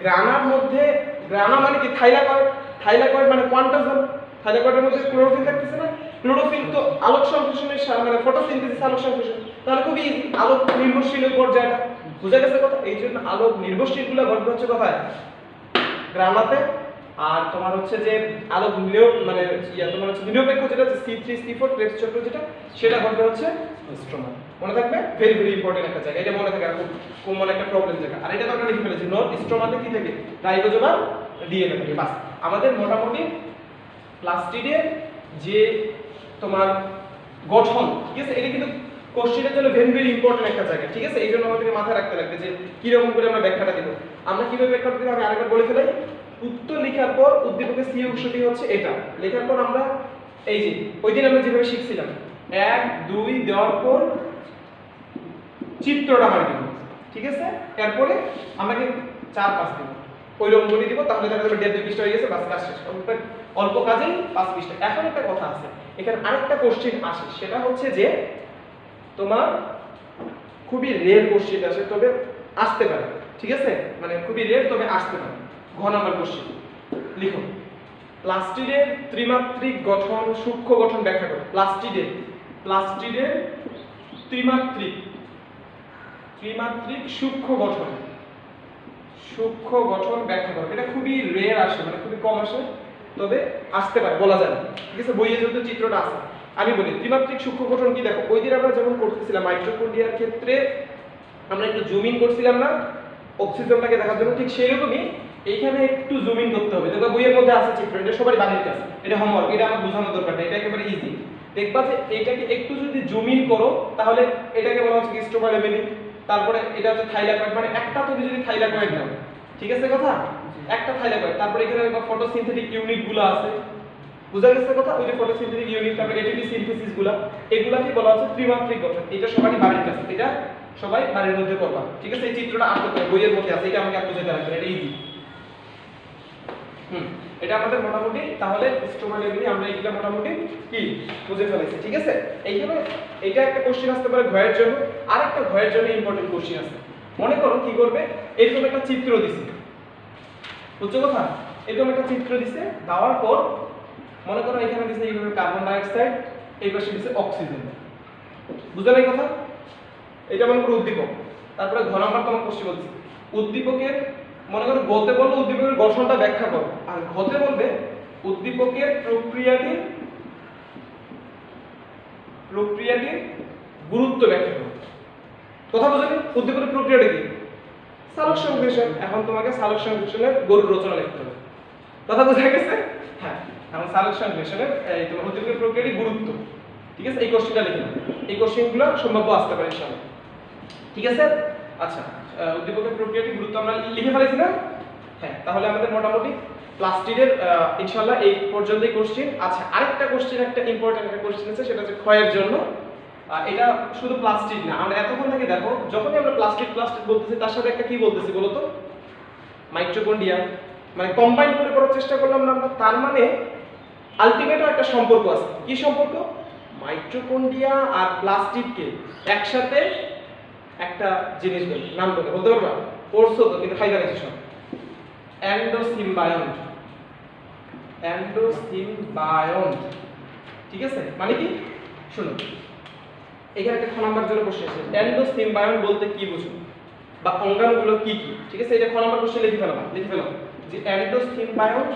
গ্রানার মধ্যে গ্রানা মানে কি? থাইলাকয়েড। থাইলাকয়েড মানে কোয়ান্টাজম। থাইলাকয়েডের মধ্যে ক্লোরোফিল থাকতেছে না? ক্লোরোফিল তো আলোক সংশ্লেষণের মানে ফটোসিনথেসিস আলোক সংশ্লেষণ। তাহলে খুবই ইজি আলোক নির্ভরশীল পর্যায়টা। বুঝা গেছে কথা? এই জন্য আলোক নির্ভরশীলগুলো ঘটবে হচ্ছে কোথায়? গ্রানাতে। আর তোমার হচ্ছে যে আলোক মানে তোমার হচ্ছে নিরপেক্ষ যেটা C3 C4 ক্রেবস চক্র যেটা সেটা ঘটবে হচ্ছে স্ট্রোমা। মনে থাকবে? ভেরি ভেরি ইম্পর্টেন্ট একটা জায়গা। এটা মনে থাকে আর খুব কমন একটা প্রবলেম জায়গা। আর এটা তো আমরা লিখে ফেলেছি নোট স্ট্রোমাতে কি থাকে? রাইবোজোম আর ডিএনএ থাকে। বাস আমাদের মোটামুটি প্লাস্টিডের যে তোমার গঠন, ঠিক আছে, এটা কিন্তু কোশ্চেনের জন্য ভেরি ভেরি ইম্পর্টেন্ট একটা জায়গা। ঠিক আছে? এই জন্য আমাদেরকে মাথায় রাখতে লাগবে যে কি রকম করে আমরা ব্যাখ্যাটা দেব। আমরা কিভাবে ব্যাখ্যাটা দেব আমি আরেকবার বলে ফেলাই। উত্তর লেখার পর উদ্দীপকের সি অংশটি হচ্ছে এটা। লেখার পর আমরা এই যে ওই দিন আমরা যেভাবে শিখছিলাম 1 2 দেওয়ার পর চিত্রটা মারি দিব। ঠিক আছে? এরপরে আমরা কি 4 5 দেব। ওই রকম করে দিব, তাহলে দেখা যাবে 1.5 পৃষ্ঠা হয়ে গেছে, বাস কাজ শেষ। অল্প কাজেই 5 পৃষ্ঠা। এখন একটা কথা আছে, এখানে আরেকটা কোশ্চেন আসে, সেটা হচ্ছে যে তোমার খুবই রেয়ার কোশ্চেন আসে, তবে আসতে পারে। ঠিক আছে? মানে খুবই রেয়ার তবে আসতে পারে। ঘ নাম্বার কোশ্চেন লিখো প্লাস্টিডের ত্রিমাত্রিক গঠন সূক্ষ্ম গঠন ব্যাখ্যা করো। প্লাস্টিডের ত্রিমাত্রিক সূক্ষ্ম গঠন ব্যাখ্যা করো। এটা খুবই রেয়ার আসে, মানে খুবই কম আসে, তবে আসতে পারে, বলা যায় না। ঠিক আছে? বইয়ে যেহেতু চিত্রটা আছে আমি বলি ত্রিমাত্রিক সূক্ষ্ম গঠন কি। দেখো ওই দিন আমরা যেমন করতেছিলাম মাইটোকন্ড্রিয়ার ক্ষেত্রে আমরা একটু জুম ইন করছিলাম না অক্সিজেনটাকে দেখার জন্য, ঠিক সেইরকমই এইখানে একটু জুম ইন করতে হবে। দেখো বইয়ের মধ্যে আছে চিত্র, এটা সবারই বাড়ির কাজ, এটা হোমওয়ার্ক, এটা আমার বোঝানোর দরকার নেই, এটা একেবারে ইজি। দেখবা যে এটাকে একটু যদি জুম ইন করো তাহলে এটাকে বলা হচ্ছে স্ট্রোমা লেভেলিং। তারপরে এটা হচ্ছে থাইলাকয়েড, মানে একটা তুমি যদি থাইলাকয়েড নাও, ঠিক আছে কথা? একটা থাইলাকয়েড, তারপরে এখানে ফটোসিনথেটিক ইউনিটগুলো আছে। বুঝা গেছে কথা? ওই যে ফটোসিনথেটিক ইউনিট, তারপরে এটিপি সিনথেসিসগুলো, এগুলাকে বলা হচ্ছে ত্রিমাত্রিক গঠন। এটা সবারই বাড়ির কাজ, এটা সবাই বাড়ির মধ্যে করবা। ঠিক আছে? এই চিত্রটা আসতে পারে বইয়ের মধ্যে আছে, এটা আমাকে আর বুঝাতে লাগবে না, এটা ইজি। এটা আমাদের মোটামুটি তাহলে স্ট্রোমা লেভেলে আমরা এইগুলা মোটামুটি কি বুঝে ফেলেছি। ঠিক আছে? এইখানে এটা একটা কোশ্চেন আসতে পারে ঘয়ের জন্য, আর একটা ঘয়ের জন্য ইম্পর্টেন্ট কোশ্চেন আছে। মনে করো কি করবে, এরকম একটা চিত্র দিছে, বুঝছো কথা? এরকম একটা চিত্র দিছে, দেওয়ার পর মনে করো এখানে দিছে এইভাবে কার্বন ডাই অক্সাইড, এই পাশে দিছে অক্সিজেন। বুঝলে এই কথা? এটা মনে করো উদ্দীপক। তারপরে ঘ নাম্বার তোমার কোশ্চেন বলছি উদ্দীপকের, মনে করো গতে বলবে উদ্দীপকের গঠনটা ব্যাখ্যা করো, আর ঘতে বলবে উদ্দীপকের প্রক্রিয়াটির গুরুত্ব ব্যাখ্যা করো। কথা বুঝলি? উদ্দীপকের প্রক্রিয়াটা কি? সালোক সংশ্লেষণ। এখন তোমাকে সালোক সংশ্লেষণের গরুর রচনা লিখতে হবে। কথা বোঝা গেছে? হ্যাঁ। এবং সালেকশনের এই তোমার উদ্দীপকের প্রক্রিয়াটির গুরুত্ব, ঠিক আছে, এই কোশ্চেনটা লিখে নাও। এই কোশ্চেনগুলো সম্ভাব্য আসতে পারে ইনশাআল্লাহ, ঠিক আছে। আচ্ছা, উদ্দীপকের প্রক্রিয়াটির গুরুত্ব আমরা লিখে ফেলেছি না? হ্যাঁ, তাহলে আমাদের মোটামুটি প্লাস্টিডের ইনশাআল্লাহ এই পর্যন্তই কোশ্চেন। আচ্ছা, আরেকটা কোশ্চেন, একটা ইম্পর্টেন্ট একটা কোশ্চেন আছে, সেটা হচ্ছে ক্ষয়ের জন্য। এটা শুধু প্লাস্টিক না, আমরা এতক্ষণ থেকে দেখো যখনই আমরা প্লাস্টিক বলতেছি তার সাথে একটা কি বলতেছি বলো তো, মাইটোকন্ড্রিয়া, মানে কম্বাইন করে করার চেষ্টা করলাম না আমরা। তার মানে আলটিমেটও একটা সম্পর্ক আছে। কি সম্পর্ক? মাইটোকন্ড্রিয়া আর প্লাস্টিককে একসাথে একটা জিনিস বলে, নাম বলতে পারবা? পড়ছো তো, কিন্তু ফাইনালাইজেশন এন্ডোসিম্বায়ন্ট। এন্ডোসিম্বায়ন্ট, ঠিক আছে, মানে কি? শুনো, এখানে একটা খ নাম্বার জন্য কোশ্চেন আছে, এন্ডোসিম্বায়ন্ট বলতে কি বুঝো, বা অঙ্গাণুগুলো কি কি, ঠিক আছে, এটা খ নাম্বার কোশ্চেন লিখে ফেলাম যে এন্ডোসিম্বায়ন্ট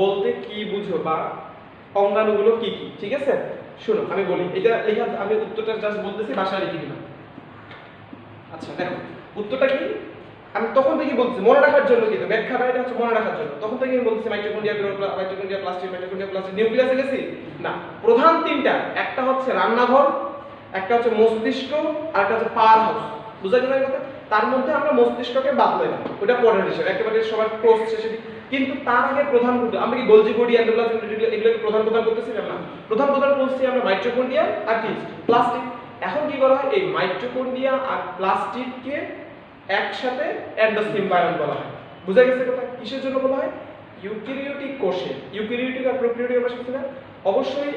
বলতে কি বুঝো বা অঙ্গাণুগুলো কি কি, ঠিক আছে। শুনো, আমি বলি, এটা লেখা, আমি উত্তরটা জাস্ট বলতেছি, বাসায় লিখে দিলাম। আচ্ছা দেখো, উত্তরটা কি আমি তখন থেকে বলছি, মনে রাখার জন্য, কিন্তু ব্যাখ্যাটা এটা হচ্ছে মনে রাখার জন্য। তখন থেকে আমি বলছি মাইটোকন্ড্রিয়া, প্লাস্টিক, নিউক্লিয়াসে গেছি না। প্রধান তিনটা, একটা হচ্ছে রান্নাঘর, একটা হচ্ছে মস্তিষ্ক, আর একটা হচ্ছে পাওয়ার হাউস। বুঝা গেল কথা? তার মধ্যে আমরা মস্তিষ্ককে বাদ দিলাম, ওটা পরের হিসেবে, একেবারে সবার কোর্স শেষে। কিন্তু তার আগে প্রধান আমরা কি গোলজি বডি, এন্ডোপ্লাজমিক রেটিকুলাম এগুলোকে প্রধান করতেছিলাম না? প্রধান বলছি আমরা মাইটোকন্ড্রিয়া আর কি প্লাস্টিক। এখন কি করা হয়, এই মাইটোকন্ড্রিয়া আর প্লাস্টিককে একসাথে এন্ডোসিম্বায়ন্ট বলা হয়। বুঝা গেছে কথা? কিসের জন্য বলা হয়? ইউক্যারিওটিক কোষে, ইউক্যারিওটিক আর প্রোক্যারিওটিক আমরা শিখছি না? অবশ্যই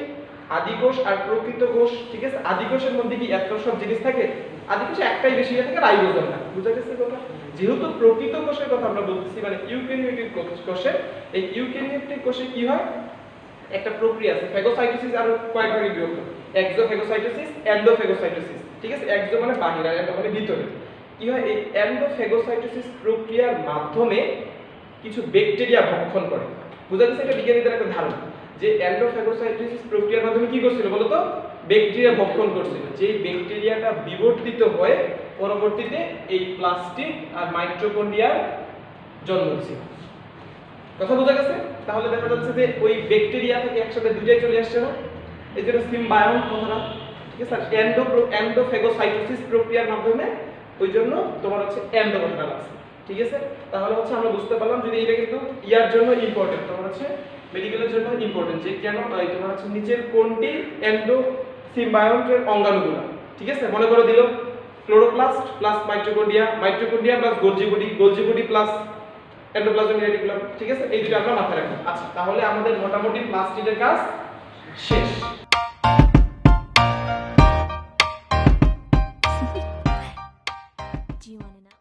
আদিকোষ আর প্রকৃত কোষ, ঠিক আছে। আদিকোষের মধ্যে কি এত সব জিনিস থাকে? আদিকোষে একটাই বেশি থাকে, রাইবোজোম না। বুঝা গেছে কথা? যেহেতু প্রকৃত কোষের কথা আমরা বলতেছি, মানে ইউক্যারিওটিক কোষে, এই ইউক্যারিওটিক কোষে কি হয়, একটা প্রক্রিয়া আছে, ফেগোসাইটোসিস, আর কয়েক ভাগে বিভক্ত, এক্সোফেগোসাইটোসিস, এন্ডোফেগোসাইটোসিস, ঠিক আছে। এক্সো মানে বাহির, আর এন্ডো মানে ভিতরে। কি হয়, এই এন্ডোফেগোসাইটোসিস প্রক্রিয়ার মাধ্যমে কিছু ব্যাকটেরিয়া ভক্ষণ করে। বুঝা গেছে? এটা বিজ্ঞানীদের একটা ধারণা যে এন্ডোফেগোসাইটোসিস প্রক্রিয়ার মাধ্যমে কি করছিল বলো তো, ব্যাকটেরিয়া ভক্ষণ করছিল। যে ব্যাকটেরিয়াটা বিবর্তিত হয়ে পরবর্তীতে এই প্লাস্টিক আর মাইটোকন্ড্রিয়ার জন্ম দিয়েছিল। কথা বোঝা গেছে? তাহলে দেখা যাচ্ছে যে ওই ব্যাকটেরিয়া থেকে একসাথে দুইটাই চলে আসছে না, এই জন্য সিম্বায়ন্ট কথাটা, ঠিক আছে। এন্ডোফেগোসাইটোসিস প্রক্রিয়ার মাধ্যমে, ওই জন্য তোমার হচ্ছে এন্ডো কথাটা লাগছে, ঠিক আছে। তাহলে হচ্ছে আমরা বুঝতে পারলাম যদি এটা কিন্তু ইয়ার জন্য ইম্পর্টেন্ট, তোমার হচ্ছে মেডিকেলের জন্য ইম্পর্টেন্ট, যে কেন তোমার হচ্ছে নিচের কোনটি এন্ডোসিম্বায়ন্টের অঙ্গাণুগুলো, ঠিক আছে। মনে করে দিল chloroplast plus mitochondria plus Golgi body plus endoplasmic reticulum, ঠিক আছে। এই দুটো আমরা মাথায় রাখবো। আচ্ছা, তাহলে আমাদের মোটামুটি প্লাস্টিডের কাজ শেষ। Do you want to know?